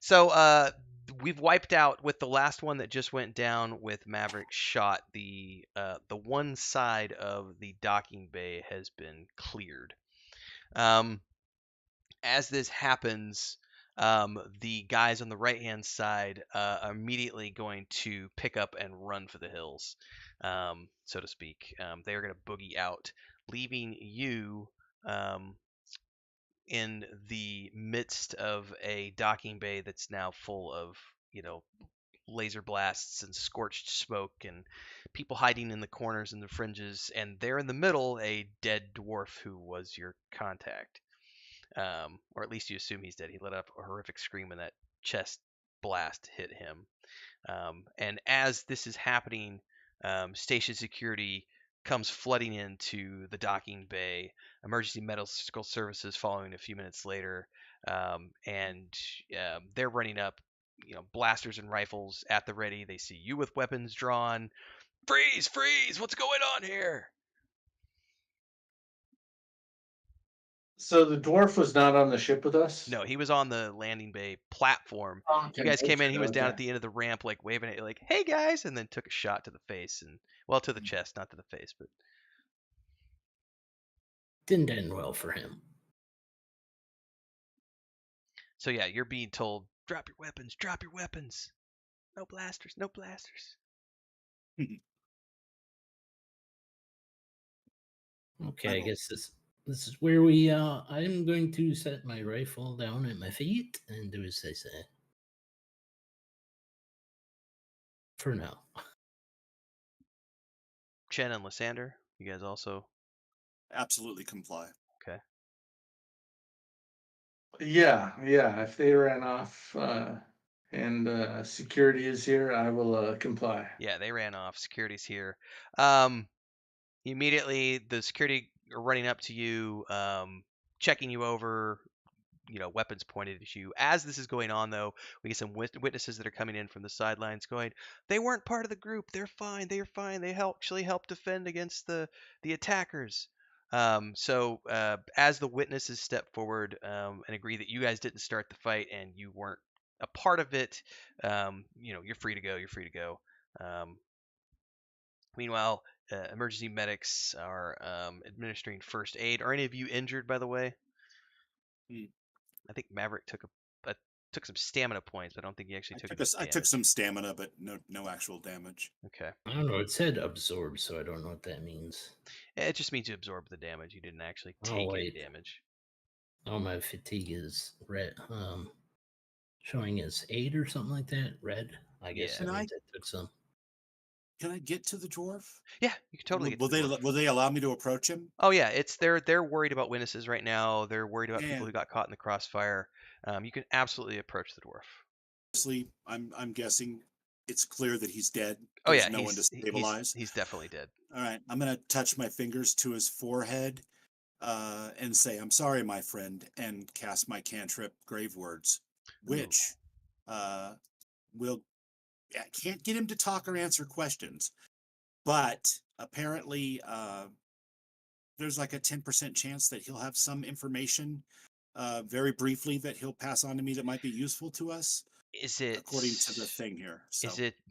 So we've wiped out with the last one that just went down with Maverick shot. The one side of the docking bay has been cleared. As this happens, the guys on the right hand side are immediately going to pick up and run for the hills, so to speak. They are going to boogie out, leaving you in the midst of a docking bay that's now full of, laser blasts and scorched smoke and people hiding in the corners and the fringes, and there in the middle, a dead dwarf who was your contact. Or at least you assume he's dead. He let up a horrific scream when that chest blast hit him. And as this is happening, station security comes flooding into the docking bay. Emergency medical services following a few minutes later, and they're running up. Blasters and rifles at the ready. They see you with weapons drawn. Freeze! Freeze! What's going on here? So the dwarf was not on the ship with us? No, he was on the landing bay platform. Okay, You guys came in. He was down okay. at the end of the ramp, like waving at you, like "Hey guys," and then took a shot to the face and to the chest, not to the face, but Didn't end well for him. so yeah, you're being told, "Drop your weapons. Drop your weapons. No blasters. No blasters." Okay, I guess this is where we I'm going to set my rifle down at my feet and do as they say. For now. Chen and Lysander, you guys also Absolutely comply. okay? Yeah. If they ran off and security is here, I will comply. Yeah, they ran off. Security's here. Immediately, the security are running up to you, checking you over. Weapons pointed at you. As this is going on, though, we get some witnesses that are coming in from the sidelines going, "They weren't part of the group. They're fine. They're fine. They actually helped defend against the attackers." So as the witnesses step forward and agree that you guys didn't start the fight and you weren't a part of it, you're free to go. You're free to go. Meanwhile, emergency medics are administering first aid. Are any of you injured, by the way? I think Maverick took some stamina points, but I don't think he actually took any I took damage. some stamina, but no actual damage. Okay. I don't know. It said absorb, so I don't know what that means. It just means you absorb the damage. You didn't actually Oh, take any wait. damage. Oh, my fatigue is red. Showing as 8 or something like that. Red. I guess Yeah. that means I took some. Can I get to the dwarf? Yeah, you can totally get to Will the they dwarf. will they allow me to approach him? Oh yeah, they're worried about witnesses right now. They're worried about Yeah. people who got caught in the crossfire. You can absolutely approach the dwarf. Honestly, I'm guessing it's clear that he's dead. Oh There's yeah, no one to stabilize. he's definitely dead. All right, I'm gonna touch my fingers to his forehead and say, "I'm sorry, my friend," and cast my cantrip Grave Words, which will I can't get him to talk or answer questions, but apparently there's like a 10% chance that he'll have some information very briefly that he'll pass on to me that might be useful to us. Is it according to the thing here? So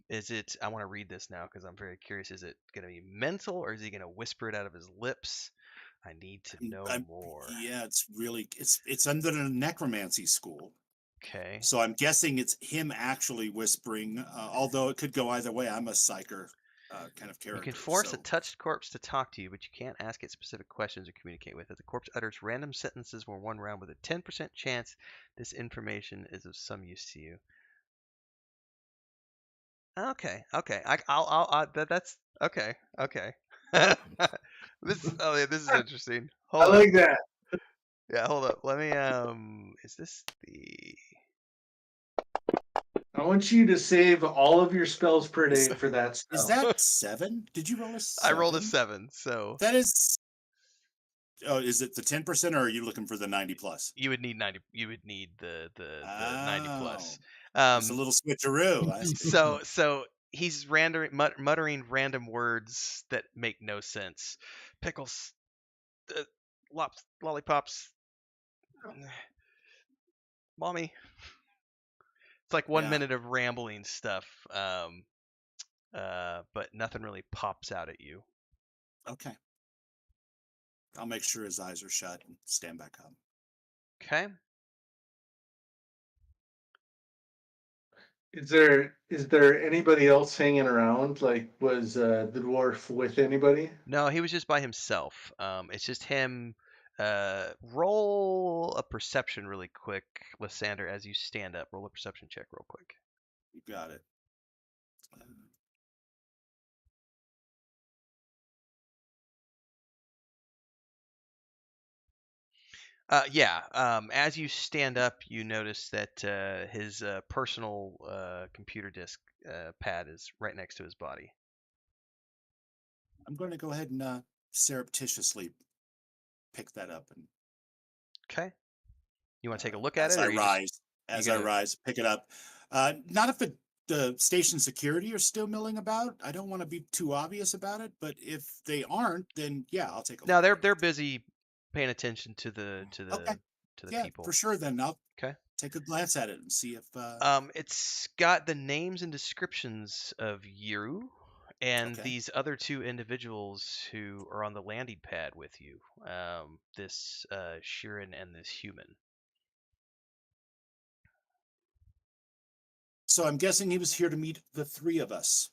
is it I want to read this now because I'm very curious. Is it going to be mental or is he going to whisper it out of his lips? I need to know more. Yeah, it's under the necromancy school. Okay. So I'm guessing it's him actually whispering, although it could go either way. I'm a psyker kind of character. You can force a touched corpse to talk to you, but you can't ask it specific questions or communicate with it. The corpse utters random sentences for one round with a 10% chance this information is of some use to you. Okay. That's okay. This is interesting. I like that. Yeah, hold up. Let me is this the I want you to save all of your spells per day for that spell. Is that 7? Did you roll a 7? I rolled a 7, so that is. Oh, is it the 10% or are you looking for the 90 plus? you would need 90. You would need the 90 plus. It's a little switcheroo. I see. So he's muttering random words that make no sense. Pickles, lollipops, mommy. It's like 1 minute of rambling stuff, but nothing really pops out at you. Okay. I'll make sure his eyes are shut and stand back up. Okay. Is there anybody else hanging around? Like, was the dwarf with anybody? No, he was just by himself. It's just him. Roll a perception really quick, Lysander, as you stand up. Roll a perception check real quick. You got it. Yeah. As you stand up, you notice that his personal computer disk pad is right next to his body. I'm going to go ahead and surreptitiously pick that up and Okay. You want to take a look at as it, I or you just rise, you gonna? pick it up. Not if the station security are still milling about. I don't want to be too obvious about it, but if they aren't, then yeah, I'll take a No, look at they're it. busy paying attention to the Okay, yeah, for people. sure. Then I'll Okay. take a glance at it and see if. It's got the names and descriptions of Yiru and Okay. these other two individuals who are on the landing pad with you. This Shirin and this human. So I'm guessing he was here to meet the three of us.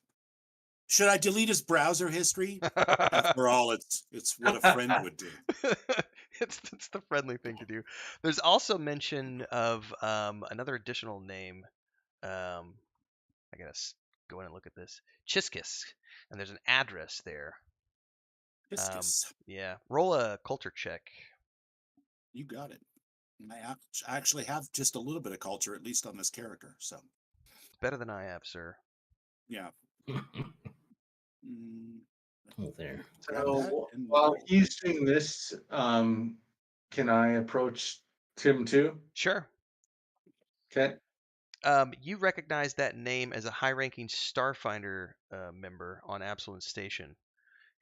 Should I delete his browser history? After all, it's what a friend would do. It's the friendly thing to do. There's also mention of another additional name. I gotta go in and look at this. Chiskis, and there's an address there. Hiscus. Yeah, roll a culture check. You got it. I actually have just a little bit of culture, at least on this character. So Better than I have, sir. yeah. Oh, there. Grab that So and while roll. he's doing this, can I approach Tim too? Sure. Okay. You recognize that name as a high-ranking Starfinder member on Absalom Station,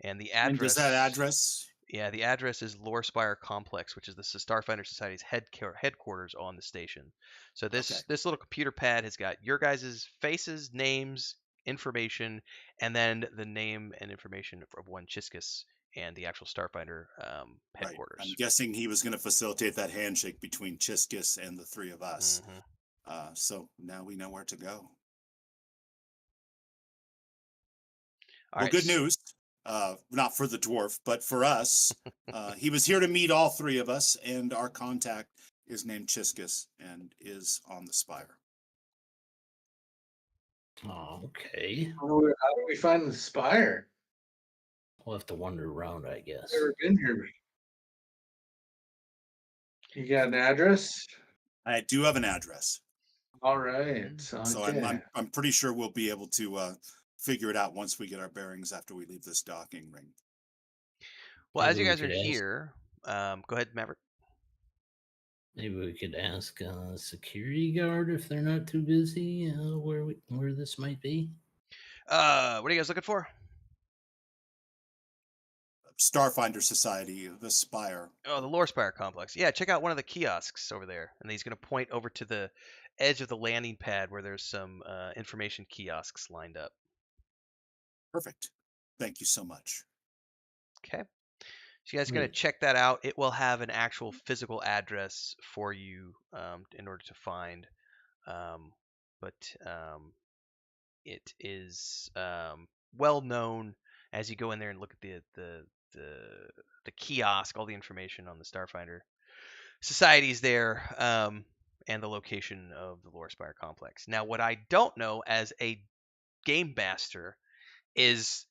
and the And does that address. address? Yeah, the address is Lore Spire Complex, which is the Starfinder Society's headquarters on the station. So Okay. this little computer pad has got your guys' faces, names, information, and then the name and information of one Chiskus and the actual Starfinder Right. I'm headquarters. guessing he was going to facilitate that handshake between Chiskis and the three of us. Mhm. So now we know where to go. All Well, right. good news. Not for the dwarf, but for us. He was here to meet all three of us, and our contact is named Chiskis and is on the spire. Oh, okay. How do we find the spire? We'll have to wander around, I guess. Never been here. You got an address? I do have an address, All right. so Okay. I'm pretty sure we'll be able to figure it out once we get our bearings after we leave this docking ring. Well, as Maybe you we guys are could ask- here, go ahead, Maverick. Maybe we could ask a security guard if they're not too busy where this might be. What are you guys looking for? Starfinder Society, the spire. Oh, the Lore Spire complex. Yeah, check out one of the kiosks over there. And he's going to point over to the edge of the landing pad where there's some information kiosks lined up. Perfect. Thank you so much. Okay. So you guys are going to check that out. It will have an actual physical address for you in order to find. But it is well known as you go in there and look at the kiosk, all the information on the Starfinder societies there, and the location of the Lore Spire complex. Now, what I don't know as a game master is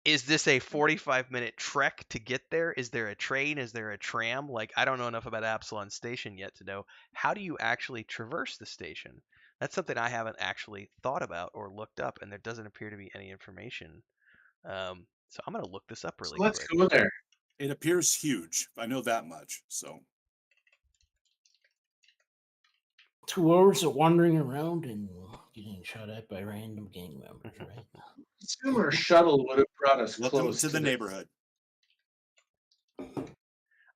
this a 45-minute trek to get there? Is there a train? Is there a tram? Like, I don't know enough about Absalom Station yet to know how do you actually traverse the station. That's something I haven't actually thought about or looked up, and there doesn't appear to be any information. So I'm gonna look this up really Let's quick. go there. It appears huge. I know that much. So 2 hours of wandering around and getting shot at by random gang members, right? Assume our shuttle would have brought us welcome close to the this. neighborhood.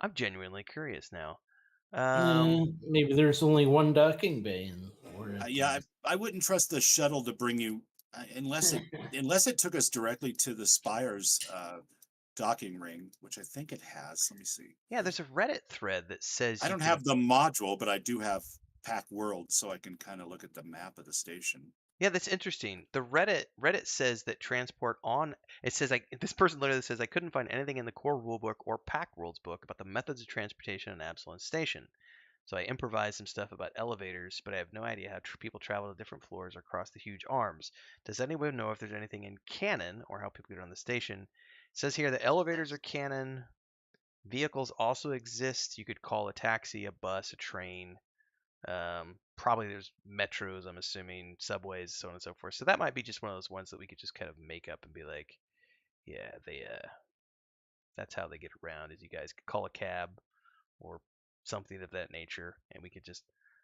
I'm genuinely curious now. Maybe there's only one docking bay, and Yeah, I wouldn't trust the shuttle to bring you unless it took us directly to the Spire's docking ring, which I think it has. Let me see. Yeah, there's a Reddit thread that says I you don't can- have the module, but I do have Pact Worlds, so I can kind of look at the map of the station. Yeah, that's interesting. The Reddit says that transport on it says like this person literally says I couldn't find anything in the core rulebook or Pact Worlds book about the methods of transportation on Absalom Station. So I improvised some stuff about elevators, but I have no idea how people travel to different floors or cross the huge arms. Does anyone know if there's anything in canon or how people get on the station? It says here the elevators are canon, Vehicles also exist. You could call a taxi, a bus, a train. Probably there's metros, I'm assuming, subways, so on and so forth. So that might be just one of those ones that we could just kind of make up and be like, yeah, that's how they get around. Is you guys could call a cab or something of that nature, and we could just.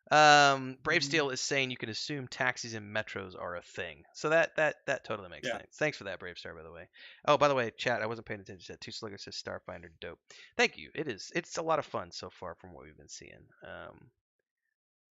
Brave Steel is saying you can assume taxis and metros are a thing, so that totally makes sense. Thanks for that, Brave Star, by the way. Oh, by the way, chat, I wasn't paying attention to that. Two Slugger says Starfinder dope. Thank you. It's a lot of fun so far from what we've been seeing.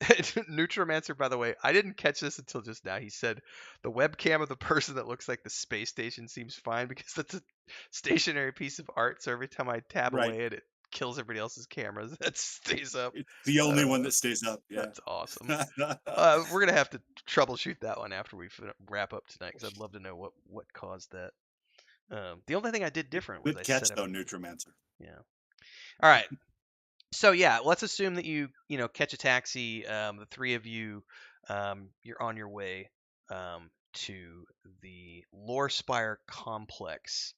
Nutromancer, by the way, I didn't catch this until just now. He said the webcam of the person that looks like the space station seems fine because that's a stationary piece of art. So every time I tab away it kills everybody else's cameras. That stays up. It's the only one that stays up. Yeah. That's awesome. We're gonna have to troubleshoot that one after we wrap up tonight because I'd love to know what caused that. The only thing I did different was Good I catch set though, up. Nutromancer. Yeah. All right. So yeah, let's assume that you catch a taxi. The three of you, you're on your way to the Lore Spire complex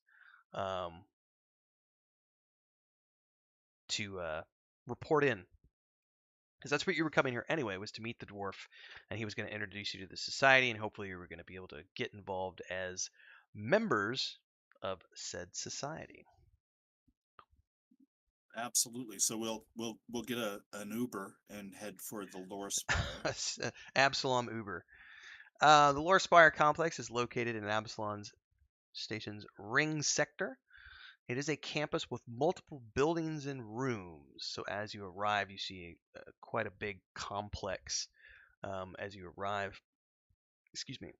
to report in, because that's what you were coming here anyway, was to meet the dwarf, and he was going to introduce you to the society, and hopefully you were going to be able to get involved as members of said society. Absolutely. So we'll get an Uber and head for the Lore Spire. Absalom Uber. The Lore Spire complex is located in Absalom Station's Ring sector. It is a campus with multiple buildings and rooms. So as you arrive, you see quite a big complex as you arrive. Excuse me.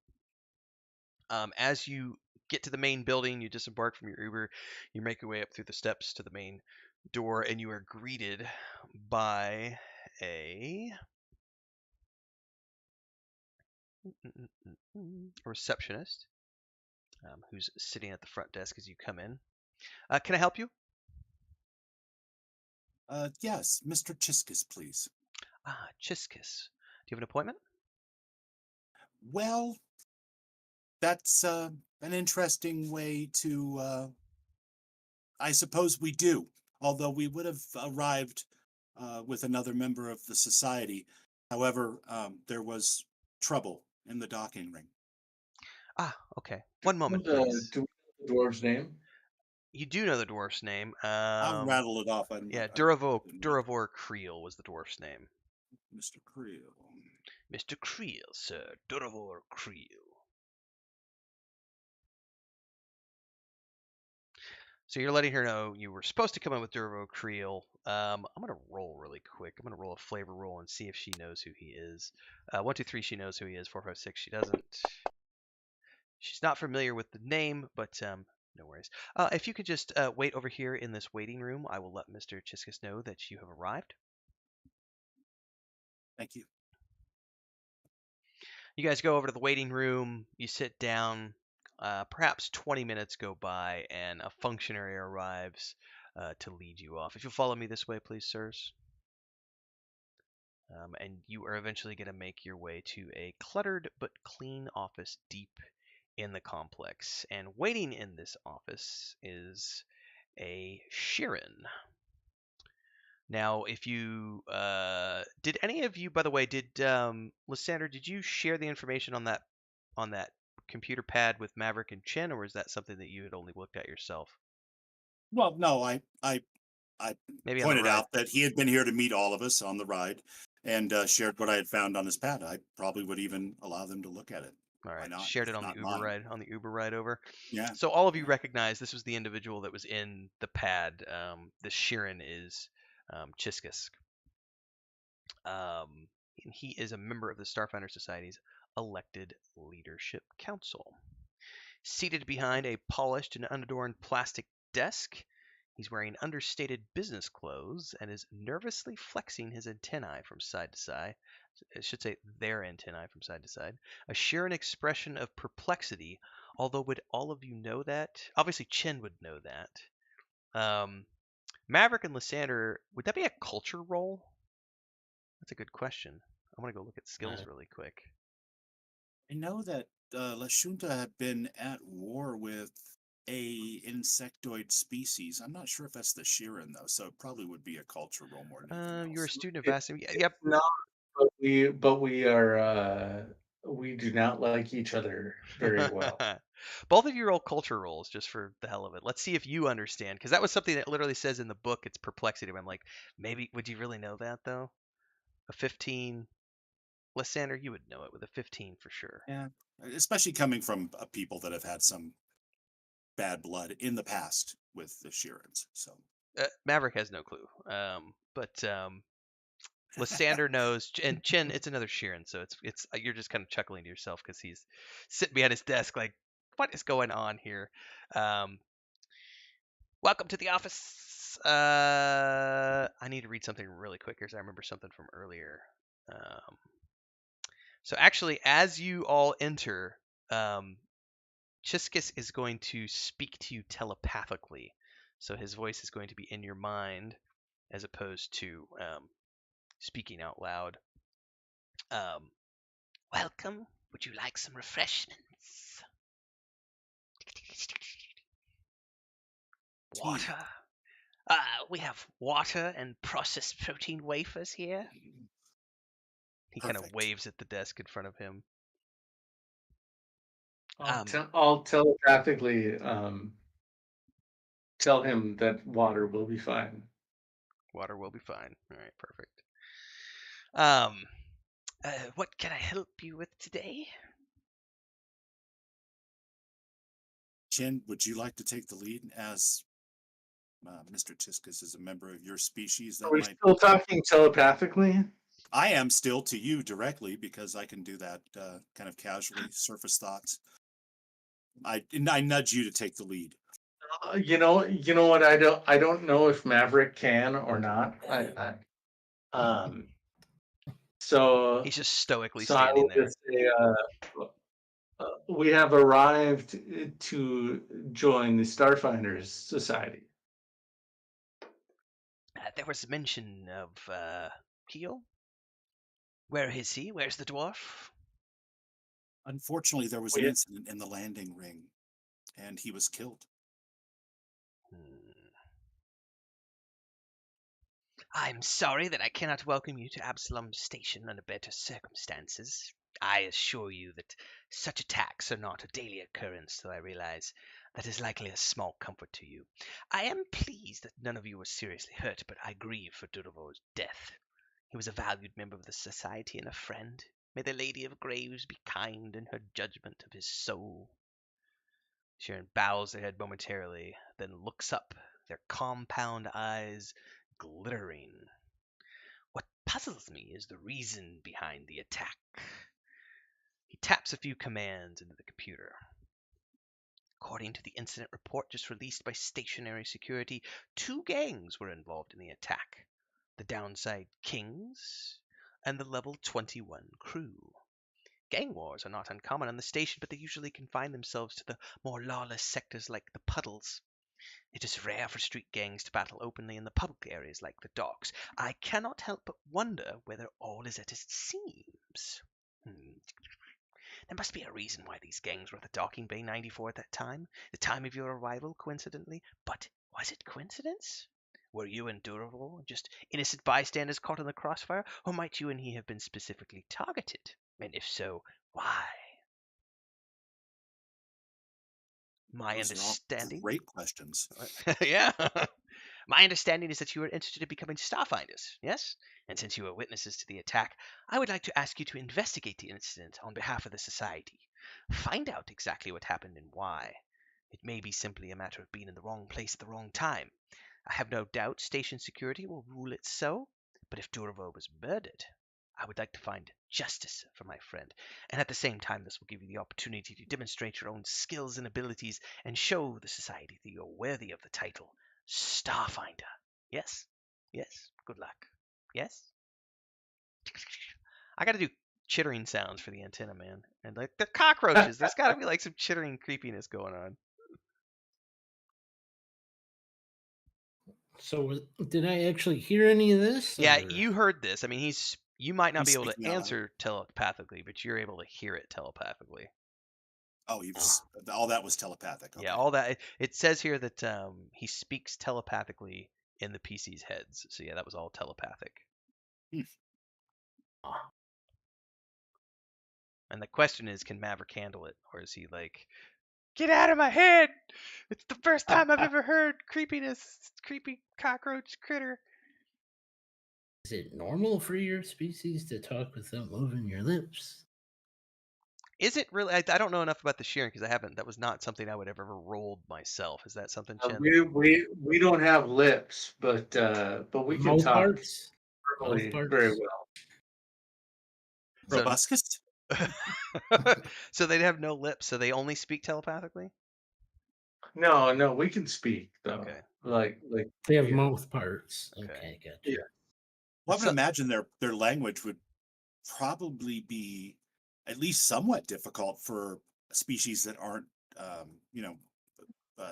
As you get to the main building, you disembark from your Uber. You make your way up through the steps to the main door, and you are greeted by a receptionist who's sitting at the front desk as you come in. Can I help you? Yes, Mr. Chiskus, please. Ah, Chiskus. Do you have an appointment? Well, that's an interesting way to. I suppose we do. Although we would have arrived with another member of the society. However, there was trouble in the docking ring. Ah, okay. One moment, Do please. we know the dwarf's name? You do know the dwarf's name. I'll rattle it off. Yeah, Duravor Creel was the dwarf's name. Mr. Creel. Mr. Creel, sir. Duravor Creel. So you're letting her know you were supposed to come in with Duravor Creel. I'm going to roll really quick. I'm going to roll a flavor roll and see if she knows who he is. 1, 2, 3, she knows who he is. 4, 5, 6, she doesn't. She's not familiar with the name, but no worries. If you could just wait over here in this waiting room, I will let Mr. Chiskus know that you have arrived. Thank you. You guys go over to the waiting room. You sit down. Perhaps 20 minutes go by, and a functionary arrives to lead you off. If you'll follow me this way, please, sirs. And you are eventually going to make your way to a cluttered but clean office deep in the complex. And waiting in this office is a Sheeran. Now, if you did any of you, by the way, did Lysander, did you share the information on that computer pad with Maverick and Chen, or is that something that you had only looked at yourself? Well, no, I Maybe pointed out that he had been here to meet all of us on the ride and shared what I had found on his pad. I probably would even allow them to look at it. All right, Why not? shared it It's on the not Uber mine. ride over. Yeah. So all of you recognize this was the individual that was in the pad. This Sheeran is Chiskus. And he is a member of the Starfinder Society's elected leadership council. Seated behind a polished and unadorned plastic desk, he's wearing understated business clothes and is nervously flexing his antennae from side to side. I should say their antennae from side to side. A sheer expression of perplexity, although would all of you know that? Obviously, Chen would know that. Maverick and Lysander, would that be a culture roll? That's a good question. I'm going to go look at skills really quick. I know that La Junta had been at war with a insectoid species. I'm not sure if that's the Shirin though, so it probably would be a culture roll more than anything You're a else. student of It, Aston. it's Yep. not, but we are we do not like each other very well. Both of you roll culture rolls just for the hell of it. Let's see if you understand, because that was something that literally says in the book. It's perplexity. I'm like, maybe would you really know that though? A 15, Lysander, you would know it with a 15 for sure. Yeah, especially coming from people that have had some bad blood in the past with the Shirins. So Maverick has no clue. But Lysander knows, and Chin, it's another Sheeran, so it's you're just kind of chuckling to yourself because he's sitting behind his desk like, what is going on here? Um, Welcome to the office. I need to read something really quick because I remember something from earlier. So actually, as you all enter, Chiskus is going to speak to you telepathically. So his voice is going to be in your mind as opposed to speaking out loud. Welcome. Would you like some refreshments? Water. We have water and processed protein wafers here. He kind of Perfect. waves at the desk in front of him. I'll telepathically tell him that water will be fine. Water will be fine. All right, perfect. What can I help you with today? Chin, would you like to take the lead as Mr. Tiskus is a member of your species? That Are we might. still talking telepathically? I am still to you directly because I can do that kind of casually, surface thoughts. I nudge you to take the lead. You know what? I don't know if Maverick can or not. So He's just stoically so I standing will there. just say we have arrived to join the Starfinders Society. There was mention of Keel. Where is he? Where's the dwarf? Unfortunately, there was an We, incident in the landing ring, and he was killed. I'm sorry that I cannot welcome you to Absalom Station under better circumstances. I assure you that such attacks are not a daily occurrence, though I realize that is likely a small comfort to you. I am pleased that none of you were seriously hurt, but I grieve for Duravo's death. He was a valued member of the society and a friend. May the Lady of Graves be kind in her judgment of his soul. Sharon bows her head momentarily, then looks up, their compound eyes glittering. What puzzles me is the reason behind the attack. He taps a few commands into the computer. According to the incident report just released by Stationary Security, 2 gangs were involved in the attack. The Downside Kings and the Level 21 crew. Gang wars are not uncommon on the station, but they usually confine themselves to the more lawless sectors like the puddles. It is rare for street gangs to battle openly in the public areas like the docks. I cannot help but wonder whether all is as it seems. There must be a reason why these gangs were at the docking bay 94 at that time, the time of your arrival, coincidentally. But was it coincidence? Were you and Duravo just innocent bystanders caught in the crossfire, or might you and he have been specifically targeted? And if so, why? My Those are all understanding. great questions. Yeah. My understanding is that you are interested in becoming Starfinders, yes? And since you were witnesses to the attack, I would like to ask you to investigate the incident on behalf of the Society. Find out exactly what happened and why. It may be simply a matter of being in the wrong place at the wrong time. I have no doubt station security will rule it so, but if Duravo was murdered, I would like to find justice for my friend, and at the same time this will give you the opportunity to demonstrate your own skills and abilities and show the Society that you're worthy of the title Starfinder. Yes? Yes? Good luck. Yes? I gotta do chittering sounds for the antenna, man. And like the cockroaches, there's gotta be like some chittering creepiness going on. So did I actually hear any of this? Yeah, or- you heard this. I mean, you might not He's be able to speaking out loud. answer telepathically, but you're able to hear it telepathically. Oh, all that was telepathic. Okay. Yeah, all that. It says here that he speaks telepathically in the PC's heads. So yeah, that was all telepathic. Hmm. And the question is, can Maverick handle it, or is he like, get out of my head? It's the first time I've ever heard creepiness, creepy cockroach critter. Is it normal for your species to talk without moving your lips? Is it really? I don't know enough about the shearing because I haven't. That was not something I would have ever rolled myself. Is that something, Chen? We don't have lips, but we can Mouth talk parts? Mouth verbally parts? very well. So, Robuscus? so they'd have no lips, so they only speak telepathically. No, we can speak though. Okay. Like They have yeah. mouth parts. Okay. Okay, gotcha. Yeah. Well, I would imagine their language would probably be at least somewhat difficult for species that aren't,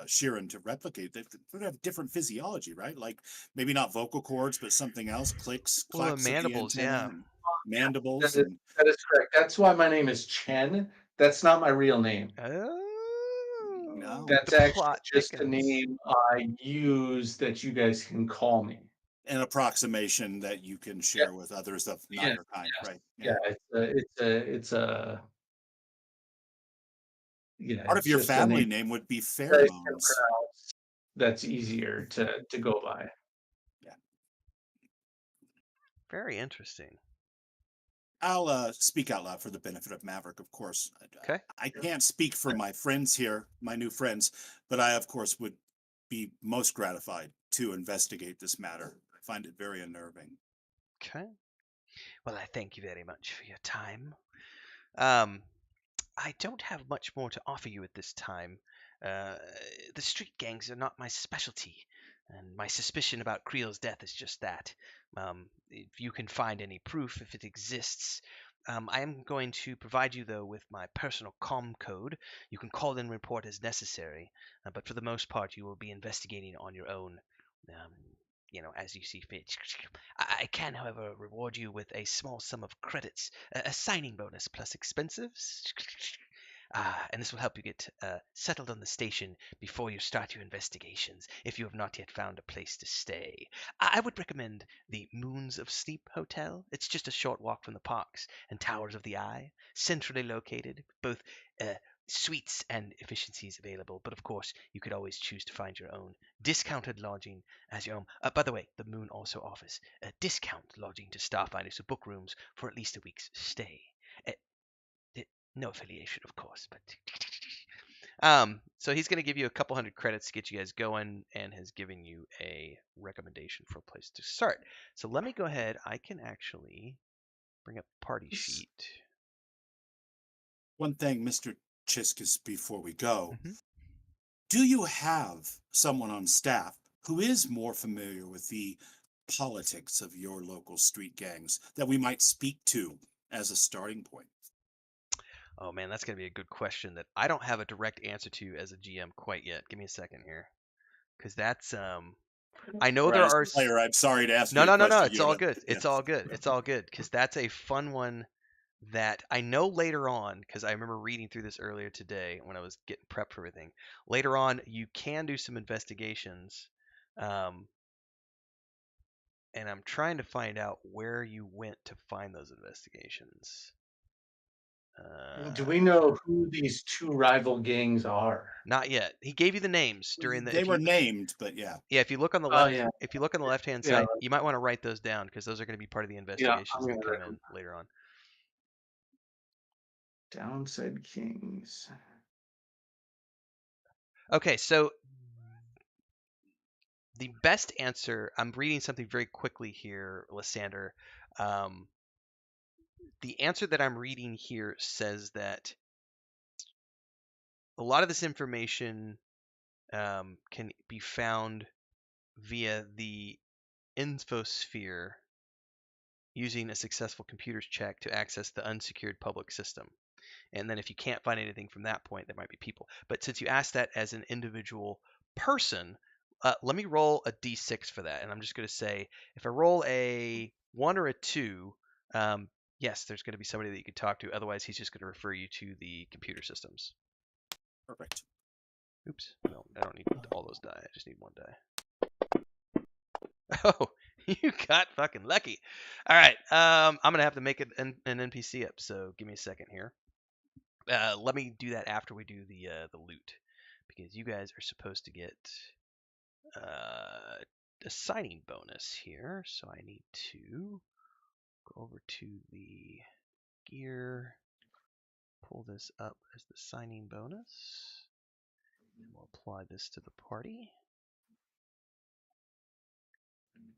Sheeran to replicate. They would have different physiology, right? Like maybe not vocal cords, but something else. Clicks, Well, the clacks of the mandibles, antenna, yeah. and mandibles, That is, and that is correct. That's why my name is Chen. That's not my real name. Oh, no, That's the actually plot just a thickens. name I use that you guys can call me. an approximation that you can share with others of not Yes, your kind, right? Yeah, it's a Part of it's your just a name family name would be you guys can pheromones. pronounce that's easier to go by. Yeah. Very interesting. I'll speak out loud for the benefit of Maverick, of course. Okay. I can't speak for my friends here, my new friends, but I, of course, would be most gratified to investigate this matter. I find it very unnerving. Okay. Well, I thank you very much for your time. I don't have much more to offer you at this time. Uh, the street gangs are not my specialty, and my suspicion about Creel's death is just that. If you can find any proof, if it exists, I am going to provide you, though, with my personal comm code. You can call and report as necessary, but for the most part, you will be investigating on your own. As you see fit. I can, however, reward you with a small sum of credits, a signing bonus plus expenses. And this will help you get settled on the station before you start your investigations, if you have not yet found a place to stay. I would recommend the Moons of Sleep Hotel. It's just a short walk from the parks and Towers of the Eye, centrally located, both suites and efficiencies available. But of course, you could always choose to find your own discounted lodging as your own. By the way, the Moon also offers a discount lodging to Starfinders who book rooms for at least a week's stay. No affiliation, of course, but so he's going to give you a couple hundred credits to get you guys going, and has given you a recommendation for a place to start. So let me go ahead. I can actually bring up party sheet. One thing, Mr. Chiskus, before we go, Mhm. do you have someone on staff who is more familiar with the politics of your local street gangs that we might speak to as a starting point? Oh man, that's going to be a good question that I don't have a direct answer to as a GM quite yet. Give me a second here, because that's I know Or there as are a player, I'm sorry to ask no you a no no no. question. It's all good. It's all good. It's all good because that's a fun one that I know later on, because I remember reading through this earlier today when I was getting prepped for everything. Later on, you can do some investigations, um, and I'm trying to find out where you went to find those investigations. Do we know who these two rival gangs are? Not yet. He gave you the names during the. They were named, but yeah. Yeah, if you look on the Oh left, yeah, if you look on the left-hand yeah, side, you might want to write those down because those are going to be part of the I'm investigations that gonna come write in later on. Downside Kings. Okay, so the best answer, I'm reading something very quickly here, Lysander. The answer that I'm reading here says that a lot of this information can be found via the infosphere using a successful computer's check to access the unsecured public system. And then if you can't find anything from that point, there might be people. But since you asked that as an individual person, let me roll a d6 for that. And I'm just going to say, if I roll a 1 or a 2, yes, there's going to be somebody that you could talk to. Otherwise, he's just going to refer you to the computer systems. Perfect. Oops. No, I don't need all those die. I just need one die. Oh, you got fucking lucky. All right. I'm gonna have to make an NPC up. So give me a second here. Let me do that after we do the loot, because you guys are supposed to get a signing bonus here. So I need to go over to the gear, pull this up as the signing bonus, and we'll apply this to the party.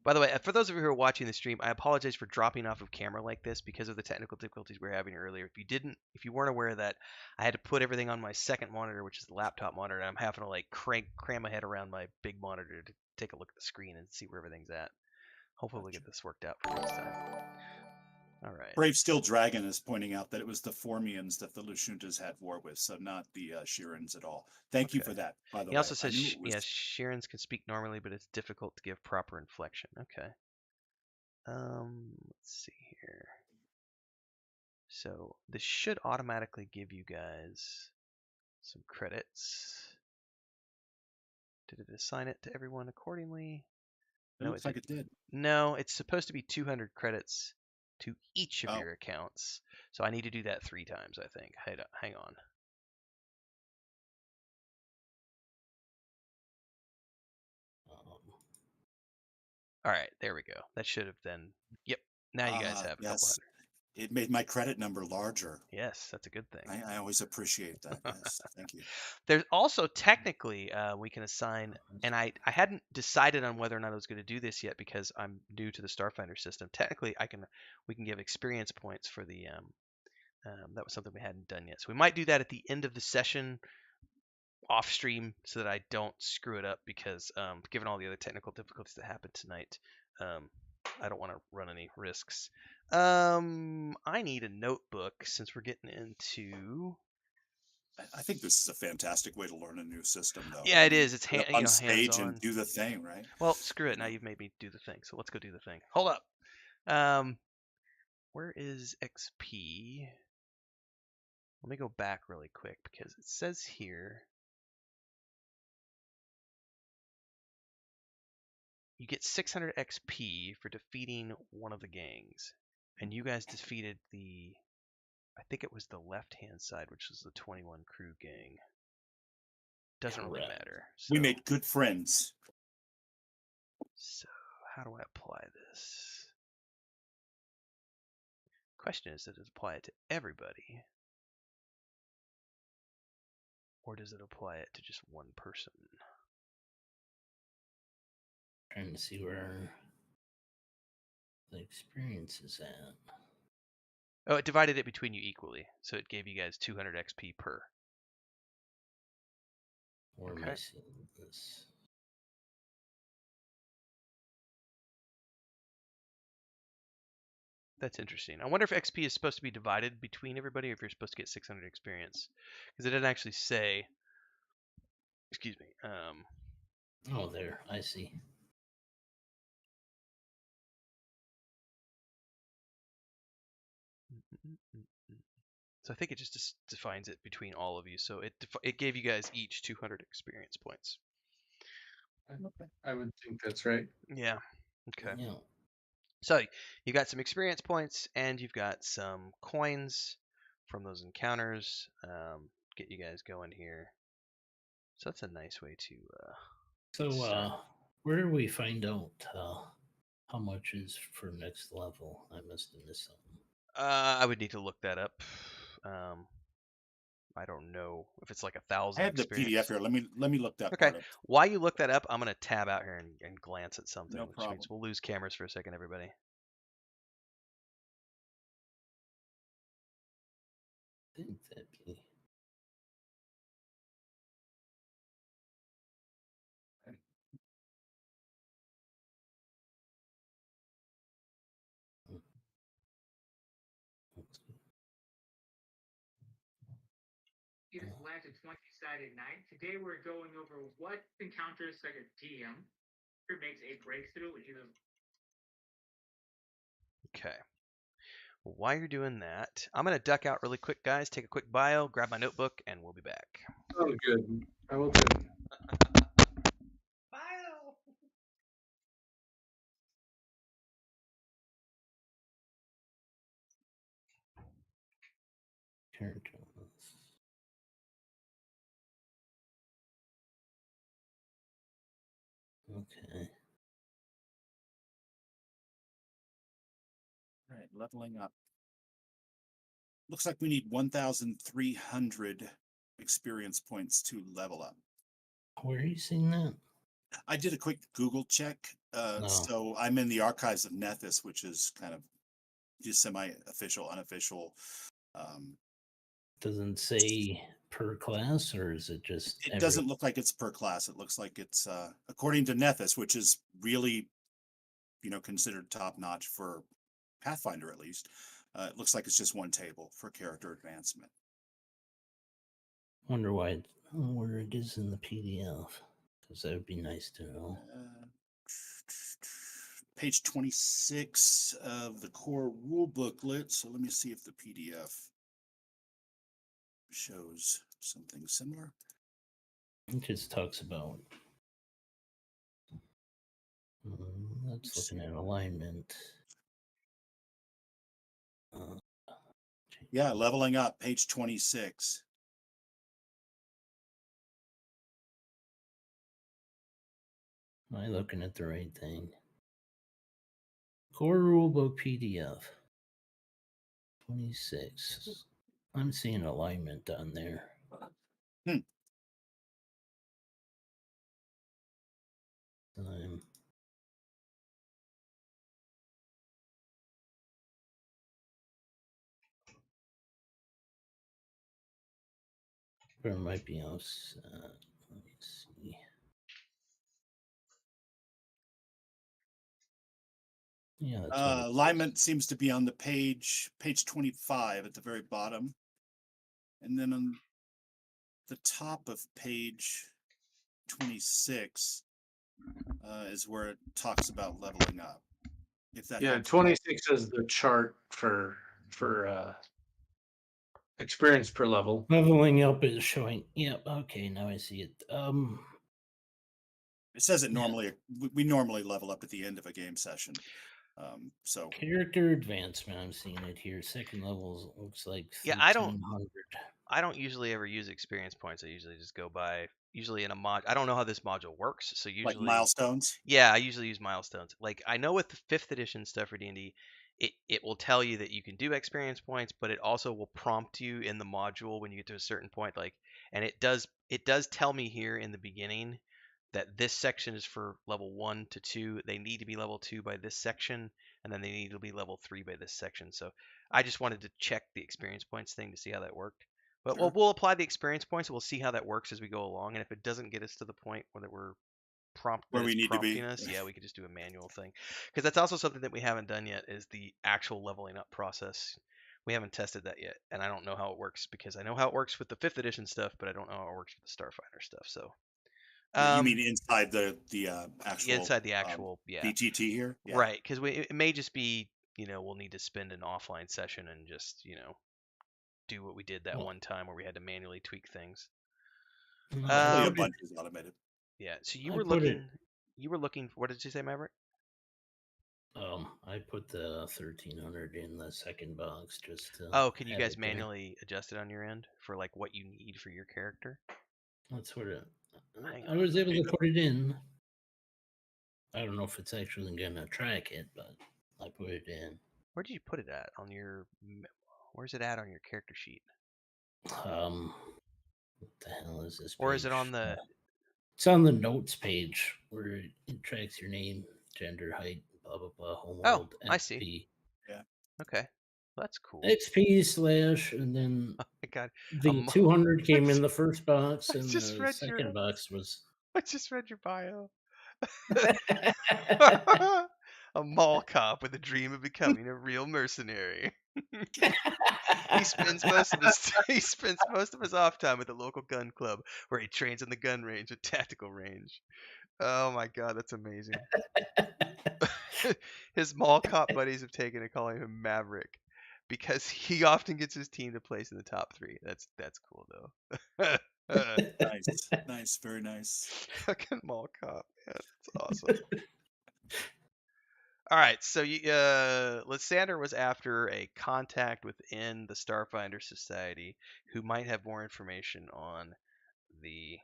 By the way, for those of you who are watching the stream, I apologize for dropping off of camera like this because of the technical difficulties we were having earlier. If you weren't aware of that, I had to put everything on my second monitor, which is the laptop monitor, and I'm having to like cram my head around my big monitor to take a look at the screen and see where everything's at. Hopefully we'll get this worked out for next time. All right. Brave Still Dragon is pointing out that it was the Formians that the Lashuntas had war with, so not the Shirans at all. Thank you for that, by the way. He also says, was... yes, Shirans can speak normally, but it's difficult to give proper inflection. Okay. Let's see here. So this should automatically give you guys some credits. Did it assign it to everyone accordingly? It looks like it did. No, it's supposed to be 200 credits to each of Oh. your accounts. So I need to do that 3 times, I think. Hang on. All right, there we go. That should have then. Yep. Now you guys have a couple hundred. It made my credit number larger. Yes, that's a good thing. I always appreciate that. Yes, thank you. There's also technically we can assign, and I hadn't decided on whether or not I was going to do this yet because I'm new to the Starfinder system. Technically, we can give experience points for the that was something we hadn't done yet. So we might do that at the end of the session off stream so that I don't screw it up because given all the other technical difficulties that happened tonight, I don't want to run any risks. I need a notebook since we're getting into. I think this is a fantastic way to learn a new system, though. Yeah, it is. It's on stage hands-on. And do the thing, right? Well, screw it. Now you've made me do the thing, so let's go do the thing. Hold up. Where is XP? Let me go back really quick because it says here you get 600 XP for defeating one of the gangs, and you guys defeated I think it was the left-hand side, which was the 21 crew gang. Doesn't really matter. So, we made good friends. So how do I apply this? Question is, does it apply it to everybody? Or does it apply it to just one person? Trying to see where the experience is at. Oh, it divided it between you equally. So it gave you guys 200 XP per. Where am I seeing this? That's interesting. I wonder if XP is supposed to be divided between everybody or if you're supposed to get 600 experience. Because it didn't actually say. Excuse me. Oh, there. I see. So I think it just defines it between all of you. So it gave you guys each 200 experience points. I would think that's right. Yeah. Okay. Yeah. So you got some experience points and you've got some coins from those encounters. Get you guys going here. So that's a nice way to. So where do we find out how much is for next level? I must have missed something. I would need to look that up. I don't know if it's like 1,000. I have the PDF here. Let me look that. Okay. Part up. While you look that up, I'm gonna tab out here and glance at something. No which problem. means we'll lose cameras for a second, everybody. I think that'd be. It's last a 20-sided night. Today we're going over what encounters like a DM makes a breakthrough. Okay. While you're doing that, I'm gonna duck out really quick, guys. Take a quick bio, grab my notebook, and we'll be back. Oh, good. I will too. Bio. Characters. Okay. All right, leveling up. Looks like we need 1,300 experience points to level up. Where are you seeing that? I did a quick Google check. No. So I'm in the archives of Nethys, which is kind of just semi-official, unofficial. Doesn't say per class, or is it just? It doesn't look like it's per class. It looks like it's according to Nethys, which is really, considered top notch for Pathfinder at least. It looks like it's just one table for character advancement. Wonder why where it is in the PDF, because that would be nice to know. Page 26 of the core rule booklet. So let me see if the PDF shows something similar. It just talks about. That's looking at alignment. Yeah, leveling up, page 26. Am I looking at the right thing? Core rulebook PDF 26. I'm seeing alignment on there. There might be else. Let me see. Yeah, alignment seems to be on the page 25 at the very bottom. And then on the top of page 26 is where it talks about leveling up. If that helps. 26 is the chart for experience per level. Leveling up is showing. Yep. Okay, now I see it. It says it normally. We normally level up at the end of a game session. So character advancement. I'm seeing it here. Second levels looks like 1300. Yeah, I don't usually ever use experience points. I usually just go by in a mod. I don't know how this module works, so usually like milestones. Yeah, I usually use milestones. Like I know with the 5th edition stuff for D&D, it will tell you that you can do experience points, but it also will prompt you in the module when you get to a certain point. And it does tell me here in the beginning that this section is for level 1 to 2. They need to be level 2 by this section, and then they need to be level 3 by this section. So I just wanted to check the experience points thing to see how that worked. But Sure. we'll apply the experience points. We'll see how that works as we go along. And if it doesn't get us to the point where we're where we need to be, us, yeah, we could just do a manual thing. Because that's also something that we haven't done yet is the actual leveling up process. We haven't tested that yet, and I don't know how it works because I know how it works with the 5th edition stuff, but I don't know how it works with the Starfinder stuff. So you mean inside the actual inside the actual BTT here, yeah. Right? Because it may just be we'll need to spend an offline session and just do what we did that one time where we had to manually tweak things. A bunch is automated. Yeah. So you were looking. What did you say, Maverick? I put the 1300 in the second box just to. Oh, can you guys manually adjust it on your end for like what you need for your character? That's what I was able to put it in. I don't know if it's actually gonna track it, but I put it in. Where did you put it at on your? Where's it at on your character sheet? What the hell is this? Or is it on the? It's on the notes page where it tracks your name, gender, height, blah blah blah, homeworld. Oh, I see. Yeah. Okay, well, that's cool. XP/ and then oh my God. the 200 came in the first box, and the second box was. I just read your bio. A mall cop with a dream of becoming a real mercenary. He spends most of his off time at the local gun club where he trains in the gun range with tactical range. Oh my God, that's amazing. His mall cop buddies have taken to calling him Maverick. because he often gets his team to place in the top 3. That's cool though. Nice, very nice. Fucking mall cop, man, it's awesome. All right, so Lysander was after a contact within the Starfinder Society who might have more information on the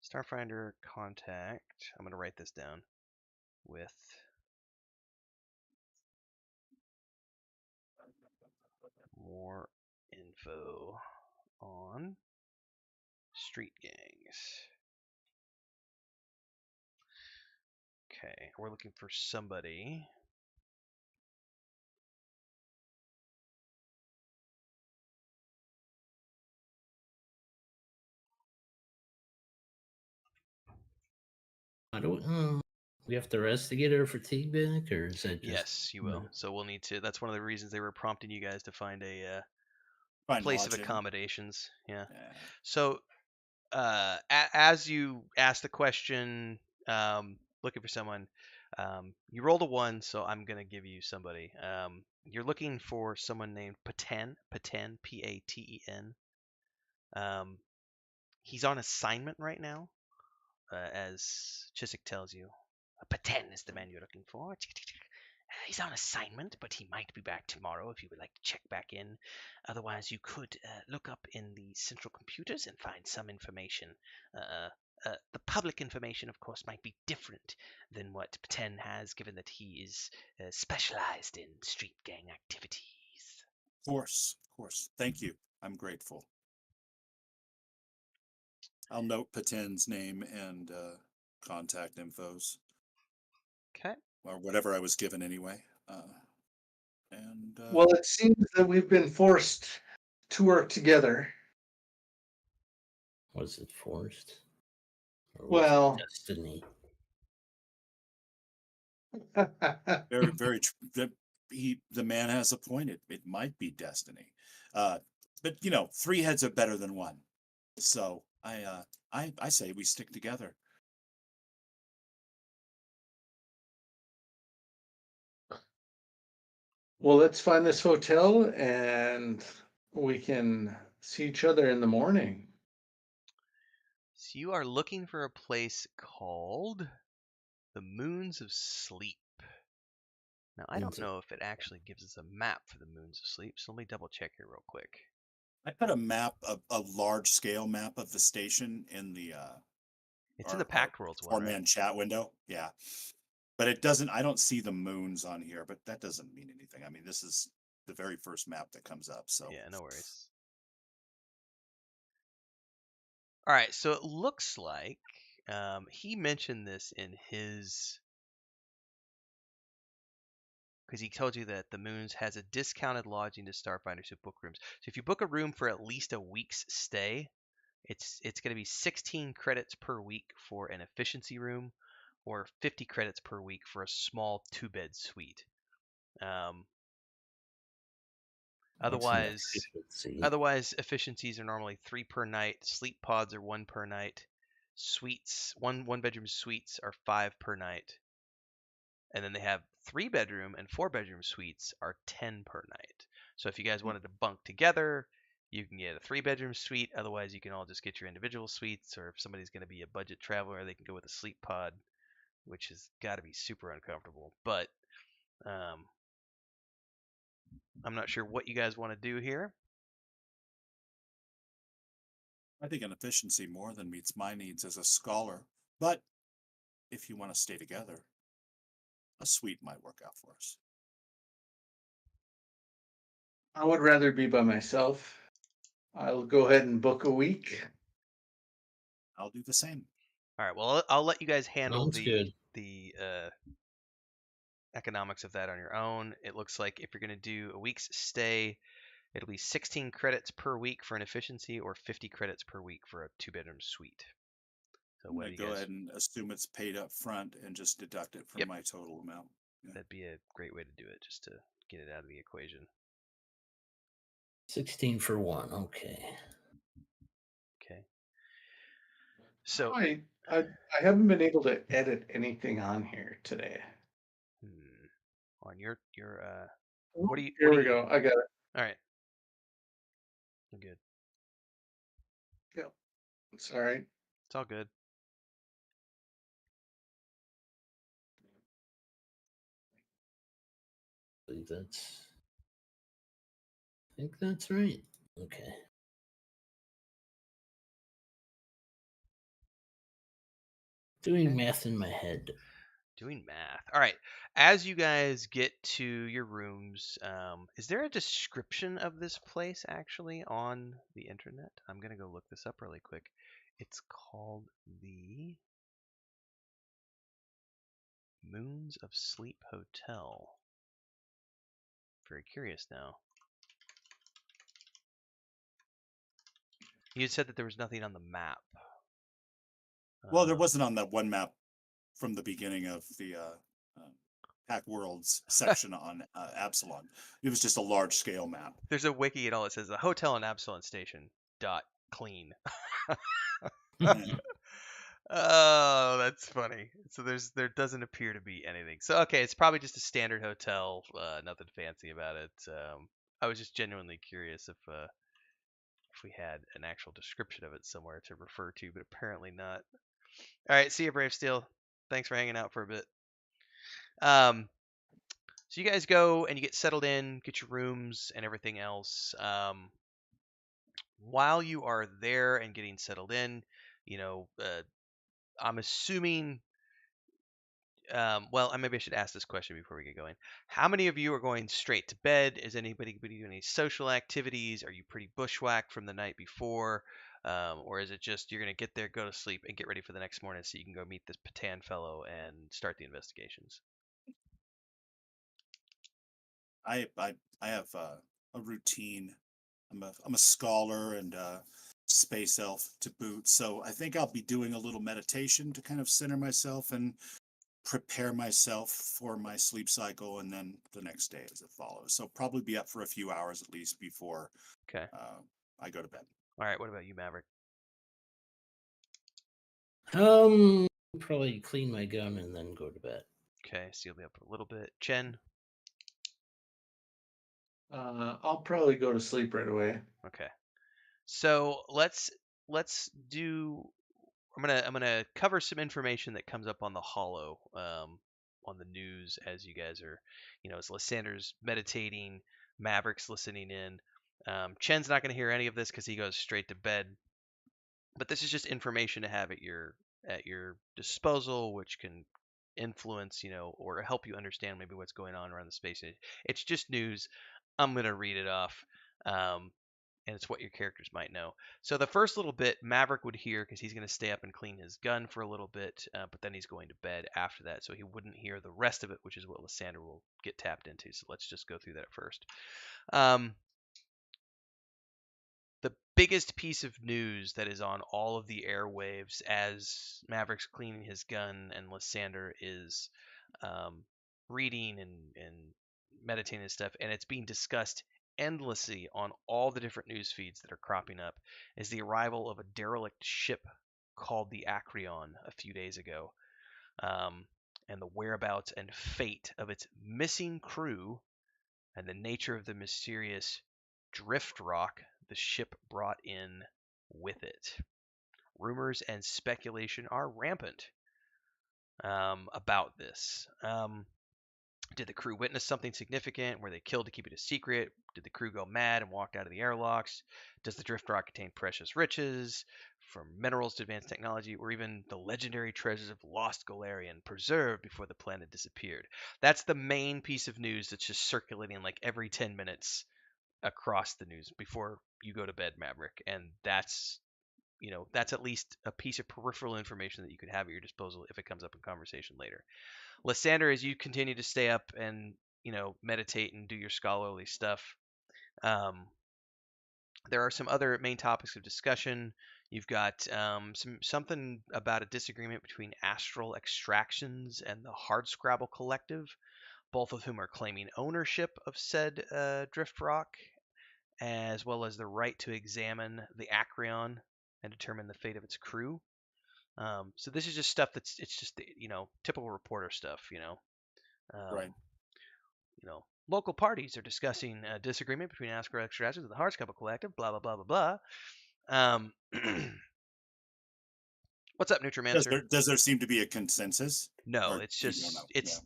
Starfinder contact. I'm gonna write this down with more info on street gangs. Okay, we're looking for somebody. We have to rest to get our fatigue back, or is that just? Yes, you will. So we'll need to. That's one of the reasons they were prompting you guys to find a place of lodging. accommodations. Yeah. Yeah. So, as you ask the question, looking for someone, you rolled a 1, so I'm gonna give you somebody. You're looking for someone named Paten, Paten. He's on assignment right now, as Chiswick tells you. Paten is the man you're looking for. He's on assignment, but he might be back tomorrow if you would like to check back in. Otherwise, you could look up in the central computers and find some information. The public information, of course, might be different than what Paten has, given that he is specialized in street gang activities. Of course. Thank you. I'm grateful. I'll note Paten's name and contact infos. Okay. Or whatever I was given anyway. Well, it seems that we've been forced to work together. Was it forced? Or was Well, it destiny? very, very. The man has a point. It might be destiny, but 3 heads are better than 1. So I say we stick together. Well, let's find this hotel and we can see each other in the morning. So you are looking for a place called the Moons of Sleep. Now, I don't know if it actually gives us a map for the Moons of Sleep, so let me double check here real quick. I put a map, a large scale map of the station in the It's in the Pact Worlds one, 4-man chat window. Yeah. But it doesn't, I don't see the moons on here, but that doesn't mean anything. I mean, this is the very first map that comes up. So yeah, no worries. All right, so it looks like he mentioned this in his, because he told you that the Moons has a discounted lodging to Starfinders who book rooms. So if you book a room for at least a week's stay, it's going to be 16 credits per week for an efficiency room, or 50 credits per week for a small 2-bed suite. Otherwise, efficiencies are normally 3 per night. Sleep pods are 1 per night. Suites, one bedroom suites are 5 per night. And then they have 3-bedroom and 4-bedroom suites are 10 per night. So if you guys wanted to bunk together, you can get a 3-bedroom suite. Otherwise, you can all just get your individual suites. Or if somebody's going to be a budget traveler, they can go with a sleep pod, which has got to be super uncomfortable. But I'm not sure what you guys want to do here. I think an efficiency more than meets my needs as a scholar. But if you want to stay together, a suite might work out for us. I would rather be by myself. I'll go ahead and book a week. I'll do the same. All right. Well, I'll let you guys handle the economics of that on your own. It looks like if you're going to do a week's stay, it'll be 16 credits per week for an efficiency, or 50 credits per week for a 2-bedroom suite. So I'm going to go ahead and assume it's paid up front and just deduct it from my total amount. Yeah. That'd be a great way to do it, just to get it out of the equation. 16 for 1. Okay. So, I haven't been able to edit anything on here today. on your Oh, what do you here we go. I got it. All right, good. Yep. It's all right. It's all good. I think that's right. Okay. Doing math in my head. Doing math. All right. As you guys get to your rooms, is there a description of this place actually on the internet? I'm gonna go look this up really quick. It's called the Moons of Sleep Hotel. Very curious now. You had said that there was nothing on the map. Well, there wasn't on that one map from the beginning of the Pact Worlds section on Absalom. It was just a large scale map. There's a wiki and all it says the hotel in Absalom Station dot clean. Oh, that's funny. So there doesn't appear to be anything. So okay, it's probably just a standard hotel. Nothing fancy about it. I was just genuinely curious if we had an actual description of it somewhere to refer to, but apparently not. All right, see you, Brave Steel. Thanks for hanging out for a bit. So you guys go and you get settled in, get your rooms and everything else. While you are there and getting settled in, you know, I'm assuming. Well, maybe I should ask this question before we get going. How many of you are going straight to bed? Is anybody doing any social activities? Are you pretty bushwhacked from the night before? Or is it just you're going to get there, go to sleep, and get ready for the next morning so you can go meet this Patan fellow and start the investigations? I have a routine. I'm a scholar and space elf to boot, so I think I'll be doing a little meditation to kind of center myself and prepare myself for my sleep cycle, and then the next day as it follows. So probably be up for a few hours at least before Okay. I go to bed. All right. What about you, Maverick? Probably clean my gun and then go to bed. Okay, so you'll be up a little bit. Chen. I'll probably go to sleep right away. Okay. So let's do. I'm gonna cover some information that comes up on the Hollow, on the news as you guys are, as Lysander's meditating, Maverick's listening in. Chen's not gonna hear any of this because he goes straight to bed. But this is just information to have at your disposal, which can influence, or help you understand maybe what's going on around the space. It's just news. I'm gonna read it off. And it's what your characters might know. So the first little bit, Maverick would hear because he's going to stay up and clean his gun for a little bit, but then he's going to bed after that, so he wouldn't hear the rest of it, which is what Lysander will get tapped into. So let's just go through that first. The biggest piece of news that is on all of the airwaves as Maverick's cleaning his gun and Lysander is reading and meditating and stuff, and it's being discussed endlessly on all the different news feeds that are cropping up, is the arrival of a derelict ship called the Acreon a few days ago, and the whereabouts and fate of its missing crew and the nature of the mysterious drift rock the ship brought in with it. Rumors and speculation are rampant about this. Did the crew witness something significant? Were they killed to keep it a secret? Did the crew go mad and walk out of the airlocks? Does the drift rock contain precious riches, from minerals to advanced technology, or even the legendary treasures of lost Galarian preserved before the planet disappeared? That's the main piece of news that's just circulating like every 10 minutes across the news before you go to bed, Maverick. And that's at least a piece of peripheral information that you could have at your disposal if it comes up in conversation later. Lysander, as you continue to stay up and meditate and do your scholarly stuff, there are some other main topics of discussion. You've got something about a disagreement between Astral Extractions and the Hardscrabble Collective, both of whom are claiming ownership of said drift rock, as well as the right to examine the Acreon and determine the fate of its crew. So this is just stuff it's just the, typical reporter stuff. Right. Local parties are discussing a disagreement between Ascro Extraction and the Hardscouple Collective. Blah blah blah blah blah. What's up, Nutrimancer? Does there seem to be a consensus? No, Or it's you don't know? just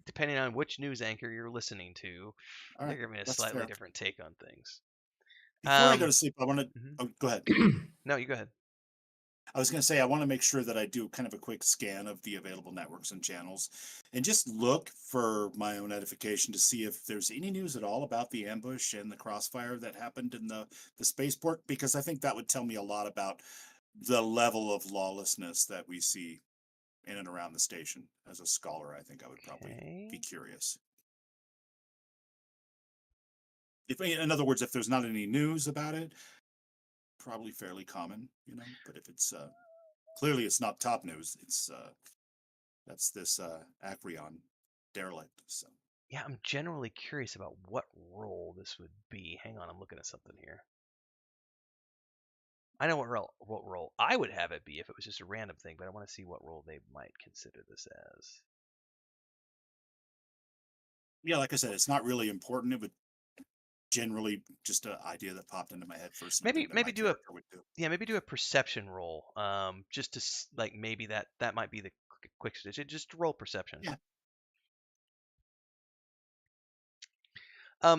depending on which news anchor you're listening to, All they're right, giving a that's slightly fair. different take on things. Before I go to sleep, I want to. Mhm. Oh, go ahead. No, you go ahead. I was going to say I want to make sure that I do kind of a quick scan of the available networks and channels, and just look for my own edification to see if there's any news at all about the ambush and the crossfire that happened in the spaceport, because I think that would tell me a lot about the level of lawlessness that we see in and around the station. As a scholar, I think I would probably be curious. If, in other words, if there's not any news about it, probably fairly common, But if it's clearly it's not top news, it's that's this Acreon derelict. So Yeah, I'm generally curious about what role this would be. Hang on, I'm looking at something here. I know what role I would have it be if it was just a random thing, but I want to see what role they might consider this as. yeah, like I said, it's not really important. It would generally just an idea that popped into my head for something that my character would do. Yeah, maybe do a perception roll. Just to like maybe that might be the quick suggestion. Just roll perception. Yeah.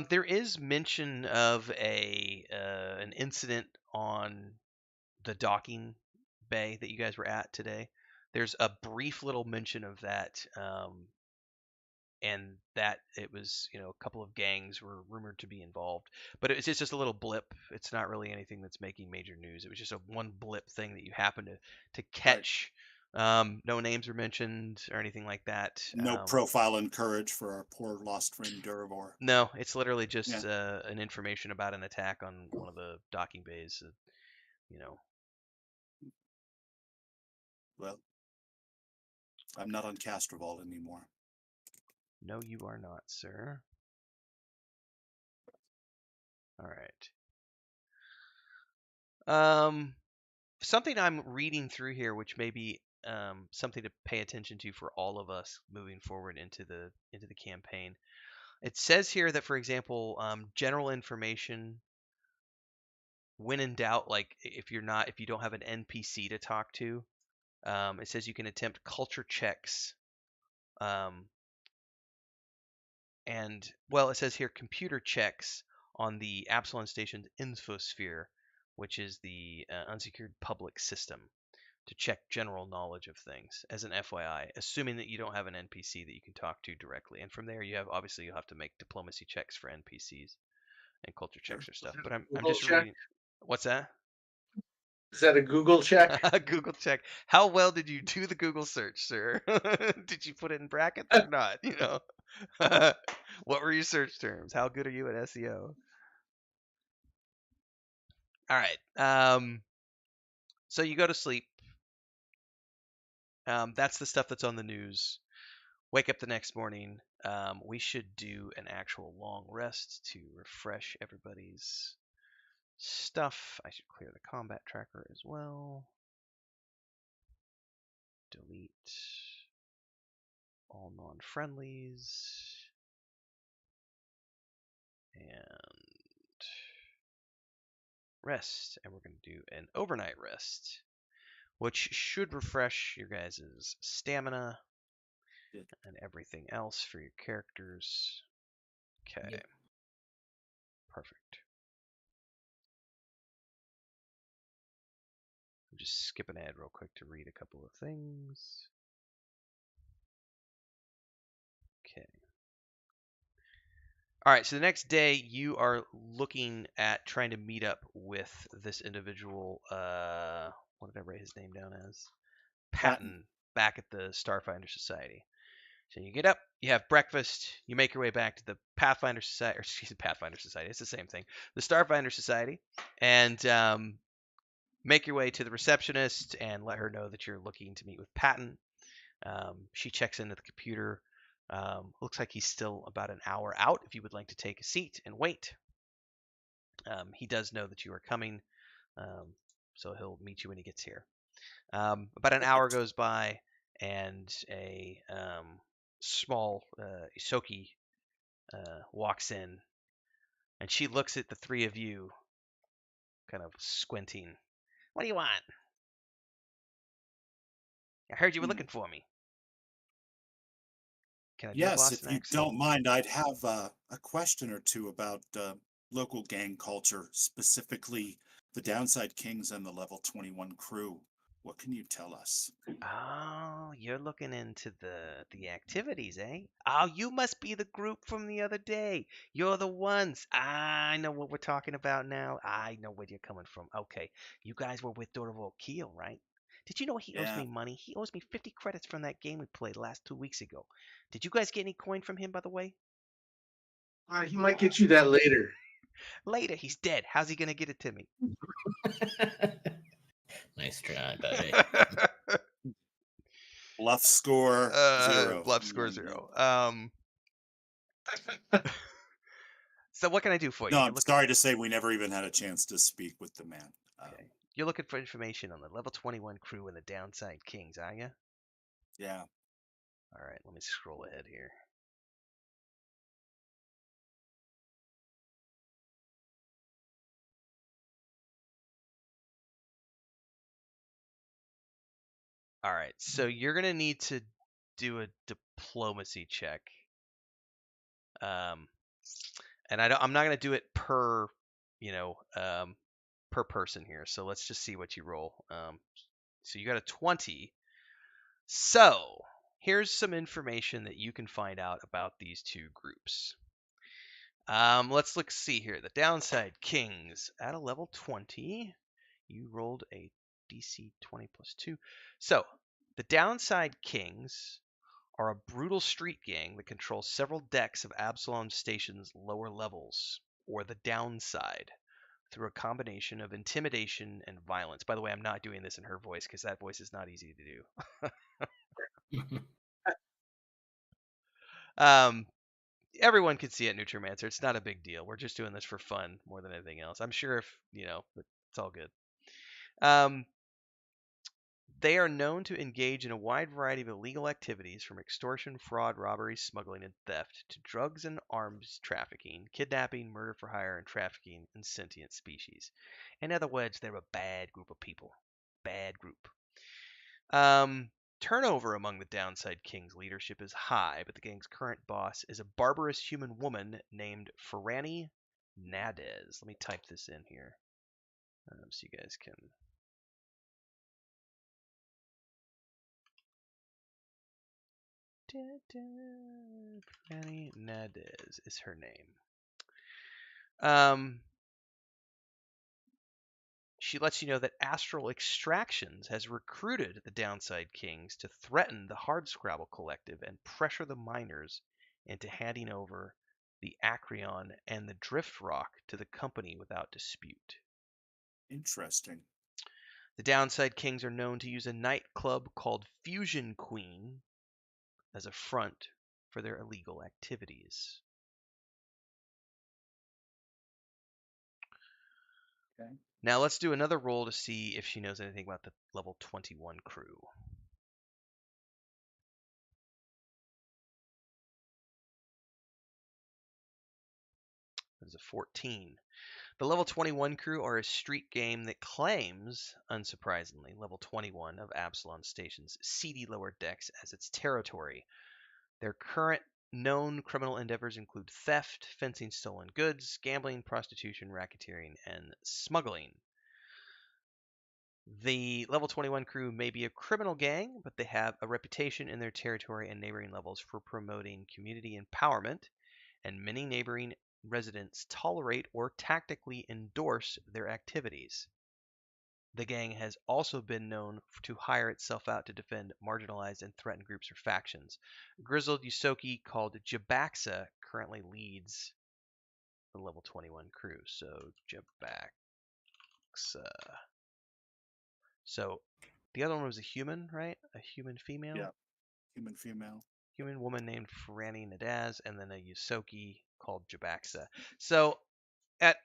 There is mention of an incident on the docking bay that you guys were at today. There's a brief little mention of that, and that it was, a couple of gangs were rumored to be involved, but it's just a little blip. It's not really anything that's making major news. It was just a one blip thing that you happen to catch. No names were mentioned or anything like that. No profile and courage for our poor lost friend Durivor. No, it's literally just an information about an attack on one of the docking bays. Well, I'm not on Castroval anymore. No, you are not, sir. All right. Something I'm reading through here, which may be something to pay attention to for all of us moving forward into the campaign. It says here that, for example, general information, when in doubt, like if you don't have an NPC to talk to, it says you can attempt culture checks. And well, it says here computer checks on the Absalom Station's infosphere, which is the unsecured public system, to check general knowledge of things as an FYI, assuming that you don't have an NPC that you can talk to directly. And from there, you'll have to make diplomacy checks for NPCs and culture checks or stuff. But I'm just reading. What's that? Is that a Google check? A Google check. How well did you do the Google search, sir? Did you put it in brackets or not? What were your search terms? How good are you at SEO? All right. So you go to sleep. That's the stuff that's on the news. Wake up the next morning. We should do an actual long rest to refresh everybody's stuff. I should clear the combat tracker as well. Delete all non-friendlies. And rest. And we're going to do an overnight rest, which should refresh your guys' stamina and everything else for your characters. Okay. Yep. Perfect. I'm just skipping ahead real quick to read a couple of things. Okay. All right, so the next day you are looking at trying to meet up with this individual. What did I write his name down as? Patton, back at the Starfinder Society. So you get up, you have breakfast, you make your way back to the Pathfinder Society, or excuse me, Pathfinder Society. It's the same thing. The Starfinder Society, and make your way to the receptionist and let her know that you're looking to meet with Patton. She checks into the computer. Looks like he's still about an hour out. If you would like to take a seat and wait, he does know that you are coming, so he'll meet you when he gets here. About an hour goes by, and a small Isoki walks in, and she looks at the three of you, kind of squinting. What do you want? I heard you were looking for me. Can I do a Yes, Boston if you accent? don't mind, I'd have a question or two about local gang culture, specifically the Downside Kings and the Level 21 crew. What can you tell us? Oh, you're looking into the activities, eh? Oh, you must be the group from the other day. You're the ones. I know what we're talking about now. I know where you're coming from. Okay, you guys were with Dorovo Keel, right? Did you know he owes Yeah, me money? He owes me 50 credits from that game we played last 2 weeks ago. Did you guys get any coin from him, by the way? He might get you that later. Later, he's dead. How's he gonna get it to me? Nice try, buddy. bluff score 0. Bluff score 0. So what can I do for you? No, You're I'm looking. sorry to say we never even had a chance to speak with the man. Okay. You're looking for information on the level 21 crew and the Downside Kings, are you? Yeah. All right, let me scroll ahead here. All right, so you're gonna need to do a diplomacy check. And I'm not gonna do it per, you know, per person here. So let's just see what you roll. So you got a 20. So here's some information that you can find out about these two groups. Let's see here. The Downside Kings at a level 20. You rolled a DC 20 plus 2. So the Downside Kings are a brutal street gang that controls several decks of Absalom Station's lower levels, or the Downside, through a combination of intimidation and violence. By the way, I'm not doing this in her voice because that voice is not easy to do. Everyone can see it, Nutrimancer. It's not a big deal. We're just doing this for fun more than anything else. I'm sure if, but it's all good. They are known to engage in a wide variety of illegal activities, from extortion, fraud, robbery, smuggling, and theft, to drugs and arms trafficking, kidnapping, murder for hire, and trafficking in sentient species. In other words, they're a bad group of people. Bad group. Turnover among the Downside King's leadership is high, but the gang's current boss is a barbarous human woman named Ferrani Nadez. Let me type this in here so you guys can. Ferrani Nadez is her name. She lets you know that Astral Extractions has recruited the Downside Kings to threaten the Hardscrabble Collective and pressure the miners into handing over the Acreon and the Drift Rock to the company without dispute. Interesting. The Downside Kings are known to use a nightclub called Fusion Queen as a front for their illegal activities. Okay. Now let's do another roll to see if she knows anything about the level 21 crew. That is a 14. The level 21 crew are a street game that claims, unsurprisingly, level 21 of Absalom Station's seedy lower decks as its territory. Their current known criminal endeavors include theft, fencing stolen goods, gambling, prostitution, racketeering, and smuggling. The level 21 crew may be a criminal gang, but they have a reputation in their territory and neighboring levels for promoting community empowerment, and many neighboring residents tolerate or tactically endorse their activities. The gang has also been known to hire itself out to defend marginalized and threatened groups or factions. A grizzled Yusoki called Jabaxa currently leads the level 21 crew. So Jabaxa. So the other one was a human, right? A human female? Yeah. Human female. Human woman named Franny Nadaz, and then a Yusoki called Jabaxa. So at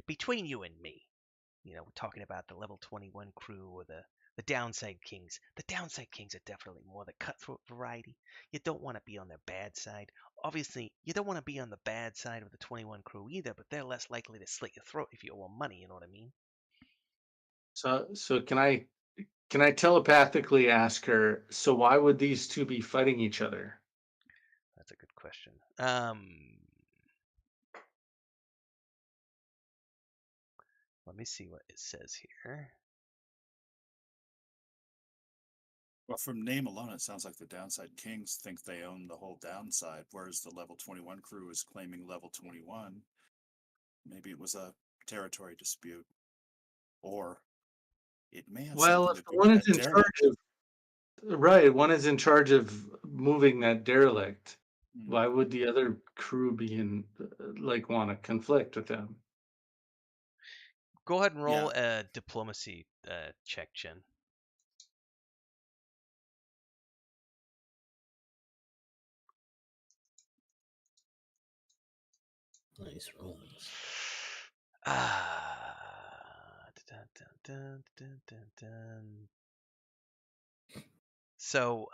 between you and me, we're talking about the level 21 crew or the downside kings. The downside kings are definitely more the cutthroat variety. You don't want to be on their bad side. Obviously, you don't want to be on the bad side of the 21 crew either, but they're less likely to slit your throat if you owe them money, you know what I mean? So can I telepathically ask her? So why would these two be fighting each other? That's a good question. Let me see what it says here. Well, from name alone, it sounds like the Downside Kings think they own the whole downside, whereas the level 21 crew is claiming level 21. Maybe it was a territory dispute. Or it may have Well, something if to the do with one is that in charge derelict. of right, one is in charge of moving that derelict, Hmm. why would the other crew be in like want to conflict with them? Go ahead and roll Yeah. a diplomacy check, Jen. Nice rolls. So,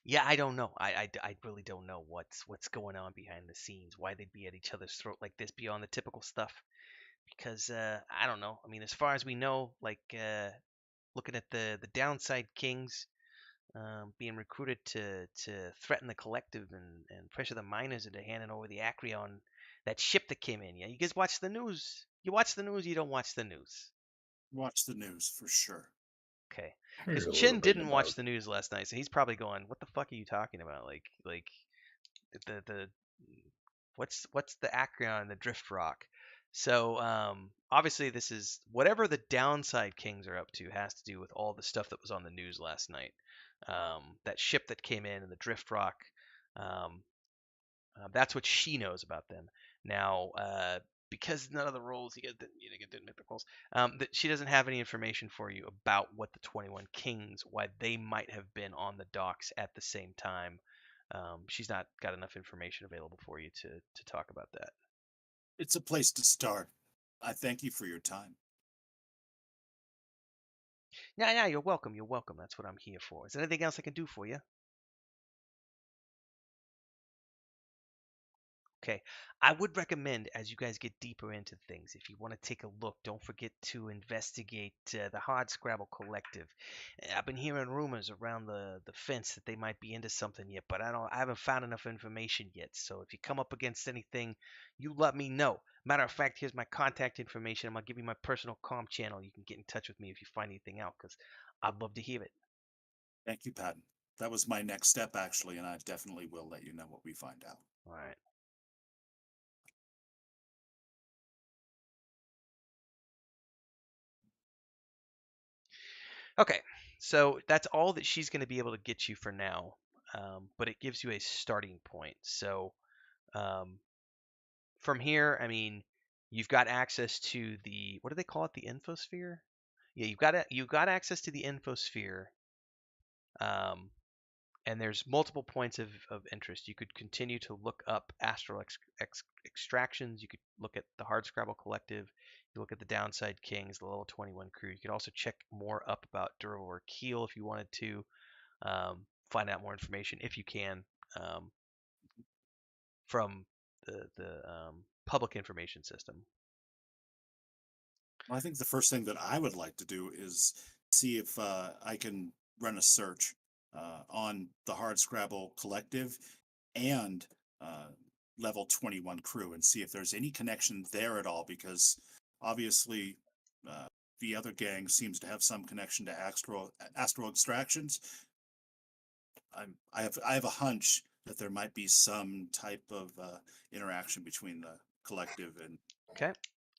yeah, I don't know. I really don't know what's going on behind the scenes. Why they'd be at each other's throat like this beyond the typical stuff. Because I don't know. I mean, as far as we know, like looking at the downside kings being recruited to threaten the collective and pressure the miners into handing over the Acreon, that ship that came in. Yeah, you guys watch the news. You watch the news. You don't watch the news. Watch the news for sure. Okay, Heard because a little Chin bit didn't about. watch the news last night, so he's probably going, "What the fuck are you talking about? Like the what's the Acreon and the Drift Rock?" So obviously this is whatever the downside kings are up to has to do with all the stuff that was on the news last night. That ship that came in and the Drift Rock. Um, that's what she knows about them. Now, because none of the roles you didn't make the roles, that she doesn't have any information for you about what the 21 Kings, why they might have been on the docks at the same time. She's not got enough information available for you to talk about that. It's a place to start. I thank you for your time. Yeah, you're welcome. You're welcome. That's what I'm here for. Is there anything else I can do for you? Okay, I would recommend as you guys get deeper into things, if you want to take a look, don't forget to investigate the Hard Scrabble Collective. I've been hearing rumors around the fence that they might be into something yet, but I haven't found enough information yet. So if you come up against anything, you let me know. Matter of fact, here's my contact information. I'm gonna give you my personal comm channel. You can get in touch with me if you find anything out, because I'd love to hear it. Thank you, Patton. That was my next step, actually, and I definitely will let you know what we find out. All right. Okay, so that's all that she's going to be able to get you for now, but it gives you a starting point. So um, from here, I mean, you've got access to the what do they call it? The infosphere. Yeah, you've got access to the infosphere, um, and there's multiple points of interest. You could continue to look up astral extractions. You could look at the Hardscrabble Collective. You look at the Downside Kings, the level 21 crew. You could also check more up about Durable or Keel if you wanted to find out more information if you can um, from the public information system. Well, I think the first thing that I would like to do is see if I can run a search on the Hardscrabble Collective and uh, level 21 crew and see if there's any connection there at all, because obviously uh, the other gang seems to have some connection to astral extractions. I have a hunch that there might be some type of interaction between the collective and Okay.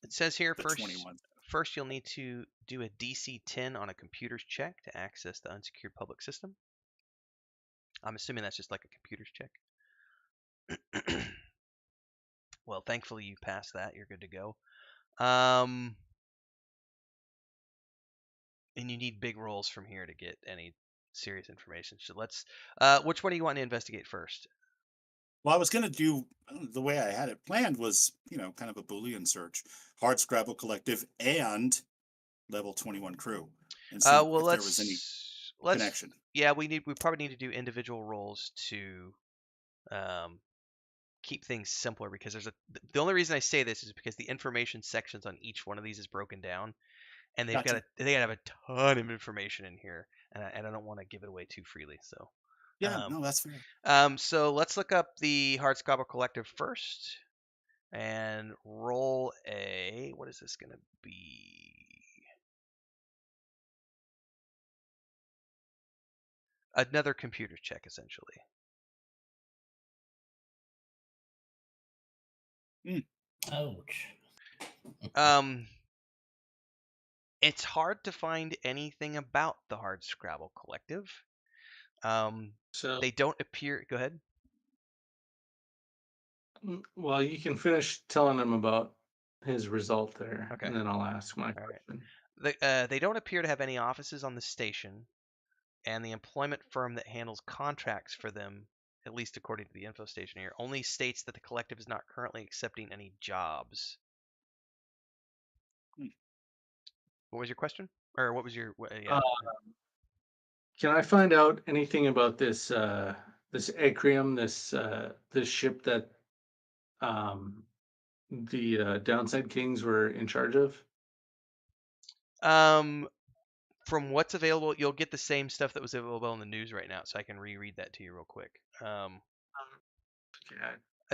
It says here the first 21. first you'll need to do a DC 10 on a computer's check to access the unsecured public system. I'm assuming that's just like a computer's check. Well, thankfully you passed that. You're good to go. And you need big rolls from here to get any serious information. So let's. Which one do you want to investigate first? Well, I was going to do the way I had it planned was, kind of a Boolean search, Hardscrabble Collective and level 21 crew, and see Well, if there was any let's connection. yeah, we probably need to do individual roles to keep things simpler, because the only reason I say this is because the information sections on each one of these is broken down, and they Gotcha. gotta have a ton of information in here, and I don't want to give it away too freely. So Yeah, no, that's fair. so let's look up the Hardscrabble Collective first and roll a, what is this gonna be? Another computer check, essentially. Ouch. It's hard to find anything about the Hardscrabble Collective. So, They don't appear. Go ahead. well, you can finish telling him about his result there, Okay. and then I'll ask my All question. right. They don't appear to have any offices on the station, and the employment firm that handles contracts for them, at least according to the info station here, only states that the collective is not currently accepting any jobs. What was your question? Or what was your? Yeah. Can I find out anything about this this Acrium, this ship that the Downside Kings were in charge of? From what's available, you'll get the same stuff that was available in the news right now, so I can reread that to you real quick. Okay.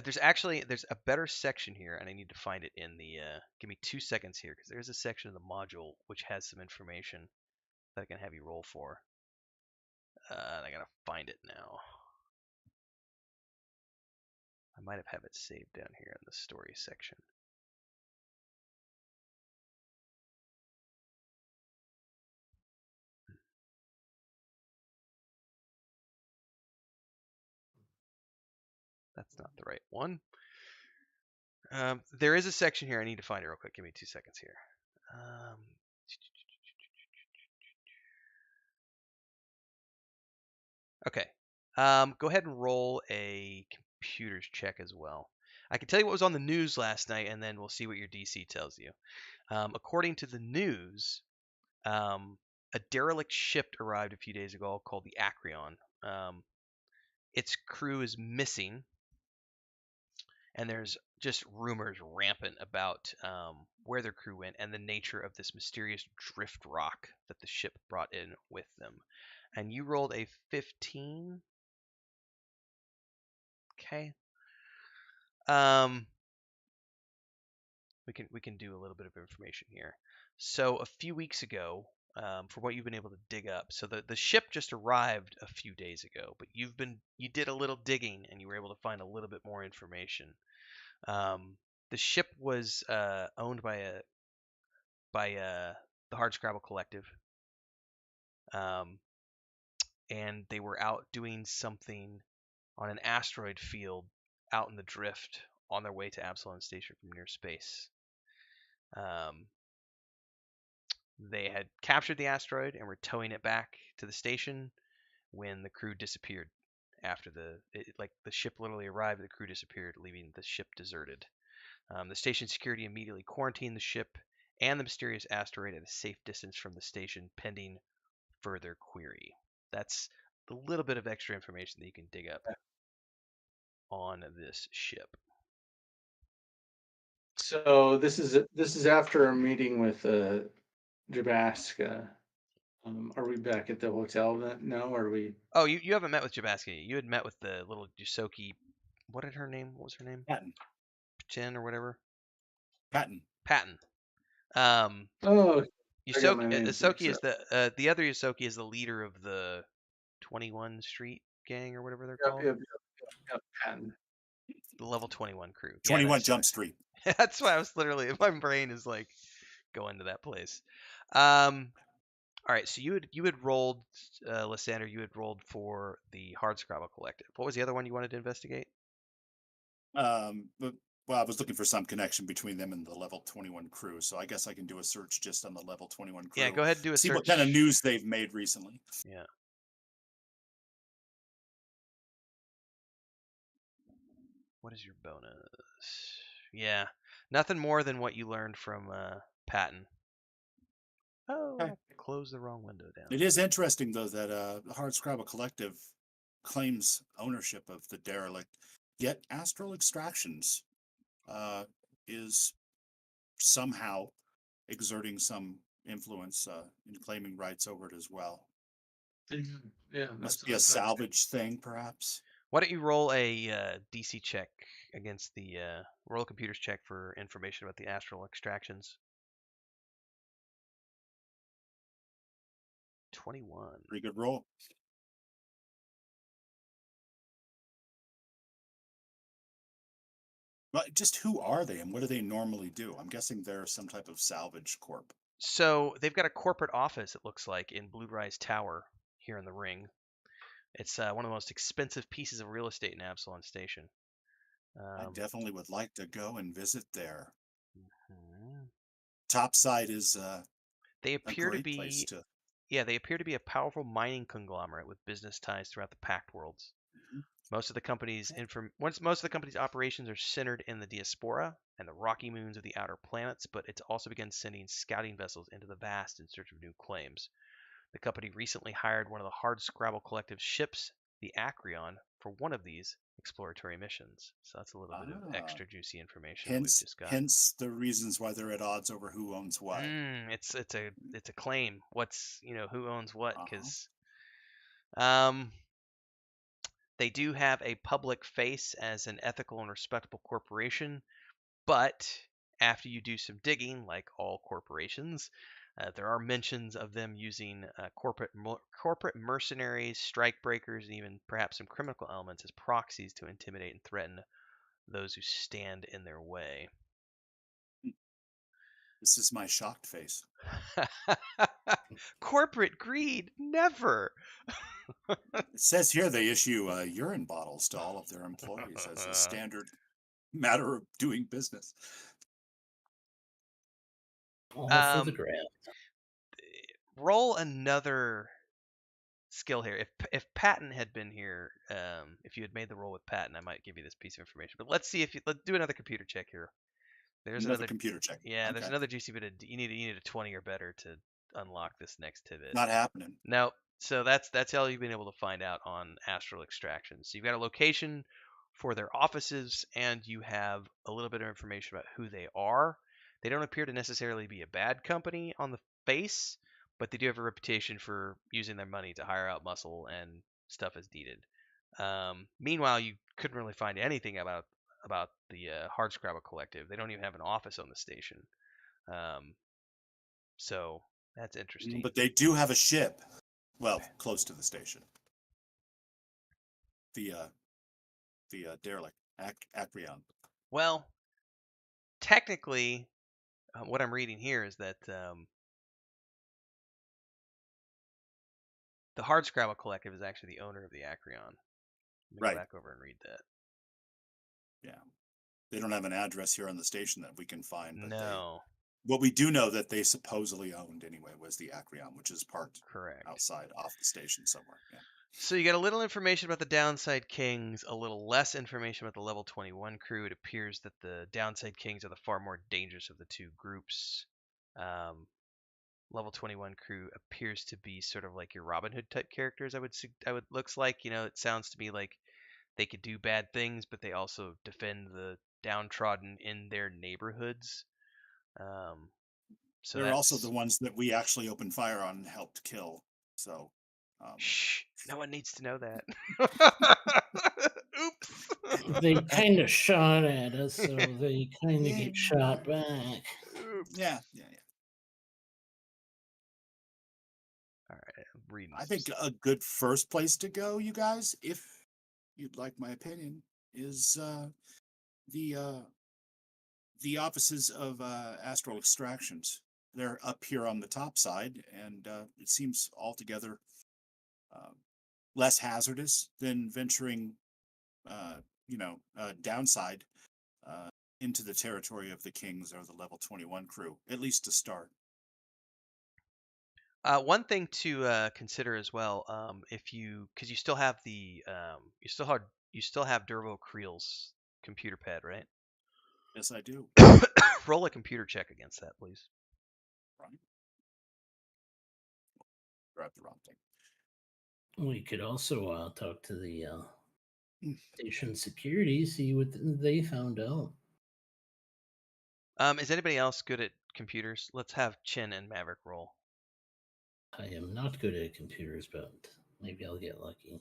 There's a better section here, and I need to find it in the. Give me 2 seconds here, because there's a section of the module which has some information that I can have you roll for. And I gotta find it now. I might have it saved down here in the story section. That's not the right one. There is a section here. I need to find it real quick. Give me 2 seconds here. Okay. Go ahead and roll a computers check as well. I can tell you what was on the news last night, and then we'll see what your DC tells you. According to the news, a derelict ship arrived a few days ago called the Acreon. Its crew is missing, and there's just rumors rampant about where their crew went and the nature of this mysterious drift rock that the ship brought in with them. And you rolled a 15. Okay. We can do a little bit of information here. So a few weeks ago, from what you've been able to dig up, so the ship just arrived a few days ago, but you did a little digging and you were able to find a little bit more information. The ship was owned by the Hardscrabble Collective, and they were out doing something on an asteroid field out in the drift on their way to Absalom Station from near space. They had captured the asteroid and were towing it back to the station when the crew disappeared. After the ship literally arrived, the crew disappeared, leaving the ship deserted. The station security immediately quarantined the ship and the mysterious asteroid at a safe distance from the station, pending further query. That's the little bit of extra information that you can dig up on this ship. So this is after a meeting with Jabaska. Are we back at the hotel now? Or are we? Oh, you haven't met with Jabaski. You had met with the little Yusoki. What did her name? What was her name? Patton. Chin or whatever. Patton. Oh, Yusoki is the other Yusoki is the leader of the 21 Street gang or whatever they're called. Yep, Patton. The level 21 crew. 21 Jump Street. That's why I was literally, my brain is like going to that place. All right, so you had rolled, Lysander, you had rolled for the Hardscrabble Collective. What was the other one you wanted to investigate? Well, I was looking for some connection between them and the level 21 crew, so I guess I can do a search just on the level 21 crew. Yeah, go ahead and do a see search. What kind of news they've made recently. Yeah. What is your bonus? Yeah, nothing more than what you learned from Patton. Oh, Okay. I closed the wrong window down. It is interesting, though, that the Hardscrabble Collective claims ownership of the derelict, yet Astral Extractions is somehow exerting some influence in claiming rights over it as well. Yeah, Must be a salvage thing, perhaps. Why don't you roll a DC check against the roll a computer's check for information about the astral extractions? 21. Pretty good roll. But just who are they and what do they normally do? I'm guessing they're some type of salvage corp. So they've got a corporate office, it looks like, in Blue Rise Tower here in the Ring. It's one of the most expensive pieces of real estate in Absalom Station. I definitely would like to go and visit there. Mhm. Topside is They a appear to great place be, to. yeah, they appear to be a powerful mining conglomerate with business ties throughout the Pact Worlds. Mhm. Most of the company's most of the company's operations are centered in the diaspora and the rocky moons of the outer planets, but it's also begun sending scouting vessels into the vast in search of new claims. The company recently hired one of the Hard Scrabble Collective's ships, the Acreon, for one of these exploratory missions. So that's a little bit of extra juicy information that we've just got. Hence the reasons why they're at odds over who owns what. It's a claim. What's who owns what? Uh-huh. Because they do have a public face as an ethical and respectable corporation, but after you do some digging, like all corporations, there are mentions of them using corporate mercenaries, strike breakers, and even perhaps some criminal elements as proxies to intimidate and threaten those who stand in their way. This is my shocked face. Corporate greed, never. It says here they issue urine bottles to all of their employees as a standard matter of doing business. All for the Um, grab. roll another skill here. If Patton had been here, if you had made the roll with Patton, I might give you this piece of information. But let's see if let's do another computer check here. There's Another computer check. Yeah, Okay. there's another juicy bit of you need a 20 or better to unlock this next tidbit. Not happening. No. So that's all you've been able to find out on Astral Extraction. So you've got a location for their offices, and you have a little bit of information about who they are. They don't appear to necessarily be a bad company on the face, but they do have a reputation for using their money to hire out muscle and stuff as needed. Meanwhile, you couldn't really find anything about the Hardscrabble Collective. They don't even have an office on the station. So that's interesting. But they do have a ship. Well, close to the station. The derelict, Acreon. Well, technically, what I'm reading here is that the Hardscrabble Collective is actually the owner of the Acreon. Let me Right. go back over and read that. Yeah. They don't have an address here on the station that we can find. But No. What we do know that they supposedly owned anyway was the Acreon, which is parked Correct. outside off the station somewhere. Yeah. So you get a little information about the Downside Kings, a little less information about the Level 21 crew. It appears that the Downside Kings are the far more dangerous of the two groups. Level 21 crew appears to be sort of like your Robin Hood type characters. I would looks like, it sounds to me like they could do bad things, but they also defend the downtrodden in their neighborhoods. So They're also the ones that we actually opened fire on and helped kill. So shh, no one needs to know that. Oops. They kind of shot at us, so they kind of get shot back. Oops. Yeah. All right, I'm reading. I think a good first place to go, you guys, if you'd like my opinion, is the offices of Astral Extractions. They're up here on the top side, and it seems altogether less hazardous than venturing, downside into the territory of the Kings or the Level 21 crew, at least to start. One thing to consider as well, because you still have the you still have Dervo Creel's computer pad, right? Yes, I do. Roll a computer check against that, please. Right. Grab the wrong thing. We could also talk to the station security, see what they found out. Is anybody else good at computers? Let's have Chin and Maverick roll. I am not good at computers, but maybe I'll get lucky.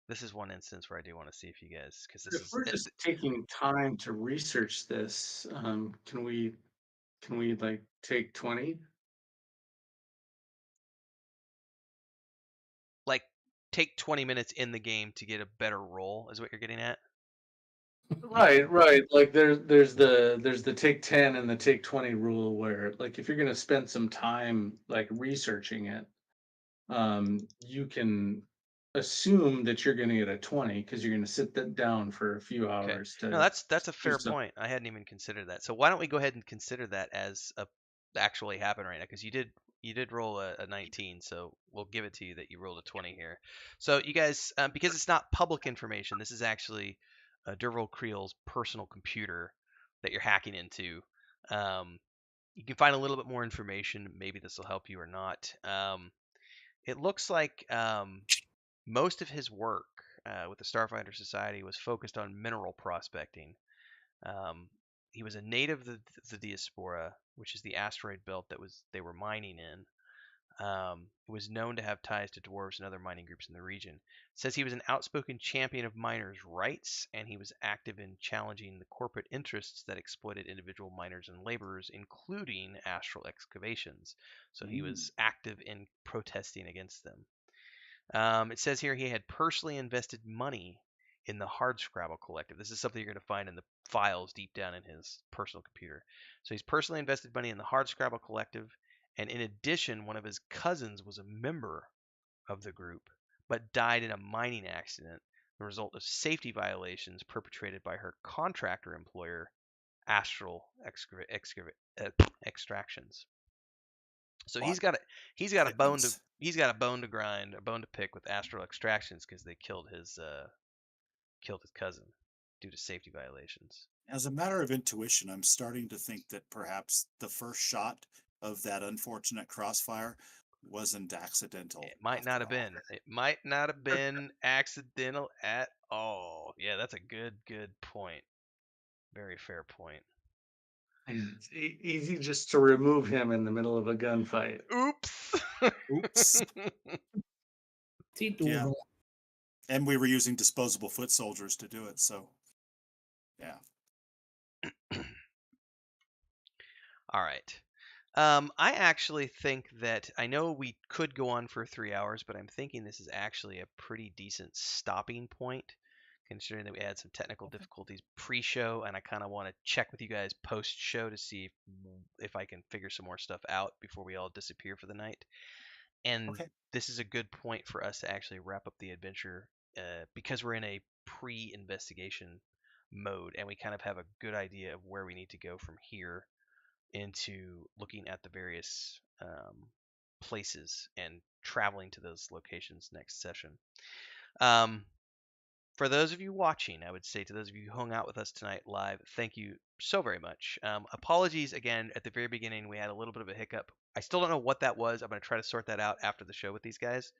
This is one instance where I do want to see if you guys, because this If is we're just taking time to research this, can we like take 20? like take 20 minutes in the game to get a better roll, is what you're getting at? Right. Like there's the take 10 and the take 20 rule where like if you're gonna spend some time like researching it, you can assume that you're gonna get a 20 because you're gonna sit that down for a few Okay. hours No, to that's a do fair some. point. I hadn't even considered that. So why don't we go ahead and consider that as actually happen right now? Because you did roll a 19, so we'll give it to you that you rolled a 20 here. So you guys, because it's not public information, this is actually Derval Creel's personal computer that you're hacking into. You can find a little bit more information. Maybe this will help you or not. It looks like most of his work with the Starfinder Society was focused on mineral prospecting. He was a native of the Diaspora, which is the asteroid belt that they were mining in. He was known to have ties to dwarves and other mining groups in the region. It says he was an outspoken champion of miners' rights, and he was active in challenging the corporate interests that exploited individual miners and laborers, including astral excavations. So he was active in protesting against them. It says here he had personally invested money in the Hardscrabble Collective. This is something you're going to find in the files deep down in his personal computer. So he's personally invested money in the Hardscrabble Collective, and in addition, one of his cousins was a member of the group, but died in a mining accident, the result of safety violations perpetrated by her contractor employer, Astral Extractions. So he's got a bone to grind, a bone to pick with Astral Extractions because they killed his cousin due to safety violations. As a matter of intuition, I'm starting to think that perhaps the first shot of that unfortunate crossfire wasn't accidental. It might not have been. It might not have been accidental at all. Yeah, that's a good point. Very fair point. And it's easy just to remove him in the middle of a gunfight. Oops. Oops. Yeah. And we were using disposable foot soldiers to do it, so yeah. All right. I actually think that I know we could go on for 3 hours, but I'm thinking this is actually a pretty decent stopping point, considering that we had some technical difficulties pre-show, and I kind of want to check with you guys post-show to see if I can figure some more stuff out before we all disappear for the night. And this is a good point for us to actually wrap up the adventure because we're in a pre-investigation mode, and we kind of have a good idea of where we need to go from here into looking at the various places and traveling to those locations next session. For those of you watching, I would say to those of you who hung out with us tonight live, thank you so very much. Apologies again, at the very beginning, we had a little bit of a hiccup. I still don't know what that was. I'm going to try to sort that out after the show with these guys.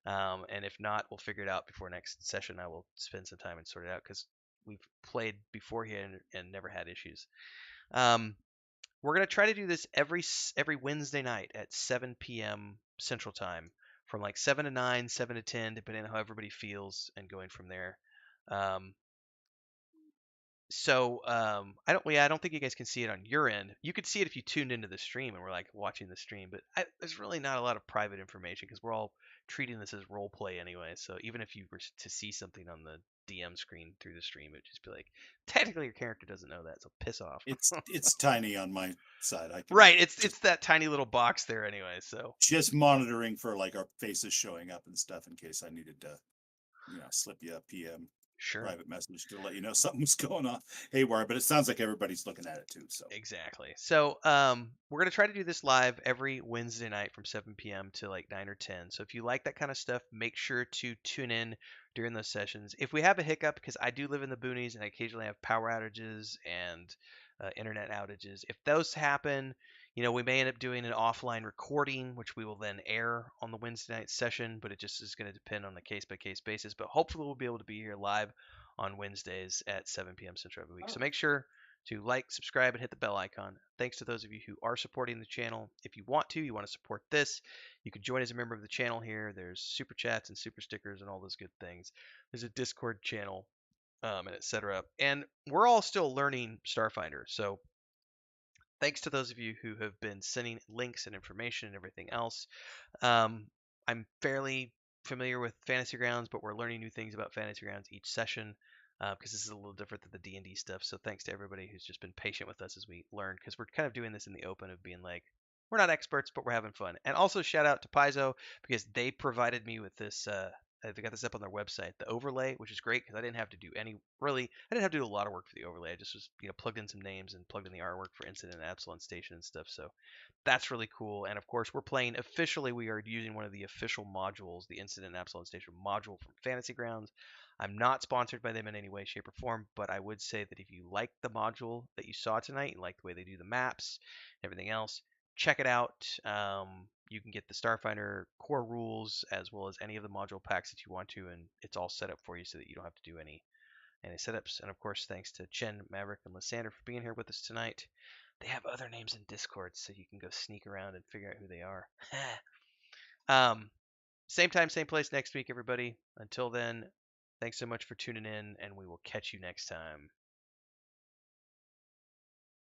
And if not, we'll figure it out before next session. I will spend some time and sort it out because we've played beforehand and never had issues. We're going to try to do this every Wednesday night at 7 p.m. Central Time, from like 7 to 9, 7 to 10, depending on how everybody feels, and going from there. I don't think you guys can see it on your end. You could see it if you tuned into the stream and were like watching the stream, but there's really not a lot of private information because we're all treating this as role play anyway. So even if you were to see something on the DM screen through the stream, it'd just be like, technically your character doesn't know that, so piss off. It's tiny on my side. Right, it's that tiny little box there anyway. So just monitoring for like our faces showing up and stuff in case I needed to, slip you a PM. Sure. private message to let you know something's going on haywire, but it sounds like everybody's looking at it too. So Exactly. So we're gonna try to do this live every Wednesday night from 7 p.m. to like 9 or 10. So if you like that kind of stuff, make sure to tune in during those sessions. If we have a hiccup, because I do live in the boonies and I occasionally have power outages and internet outages, if those happen, we may end up doing an offline recording, which we will then air on the Wednesday night session. But it just is going to depend on the case by case basis. But hopefully we'll be able to be here live on Wednesdays at 7 p.m. Central every week. So make sure to like, subscribe, and hit the bell icon. Thanks to those of you who are supporting the channel. If you want to support this, you can join as a member of the channel here. There's super chats and super stickers and all those good things. There's a Discord channel, and etc. And we're all still learning Starfinder. So thanks to those of you who have been sending links and information and everything else. I'm fairly familiar with Fantasy Grounds, but we're learning new things about Fantasy Grounds each session because this is a little different than the D&D stuff. So thanks to everybody who's just been patient with us as we learn, because we're kind of doing this in the open of being like, we're not experts, but we're having fun. And also shout out to Paizo because they provided me with this. They got this up on their website, the overlay, which is great because I didn't have to do a lot of work for the overlay. I just was, plugged in some names and plugged in the artwork for Incident at Absalom Station and stuff. So that's really cool. And of course, we're playing officially. We are using one of the official modules, the Incident at Absalom Station module from Fantasy Grounds. I'm not sponsored by them in any way, shape, or form, but I would say that if you like the module that you saw tonight, and like the way they do the maps, and everything else, check it out. You can get the Starfinder core rules as well as any of the module packs that you want to, and it's all set up for you so that you don't have to do any setups. And of course, thanks to Chen, Maverick, and Lysander for being here with us tonight. They have other names in Discord, so you can go sneak around and figure out who they are. Same time, same place next week, everybody. Until then, thanks so much for tuning in, and we will catch you next time.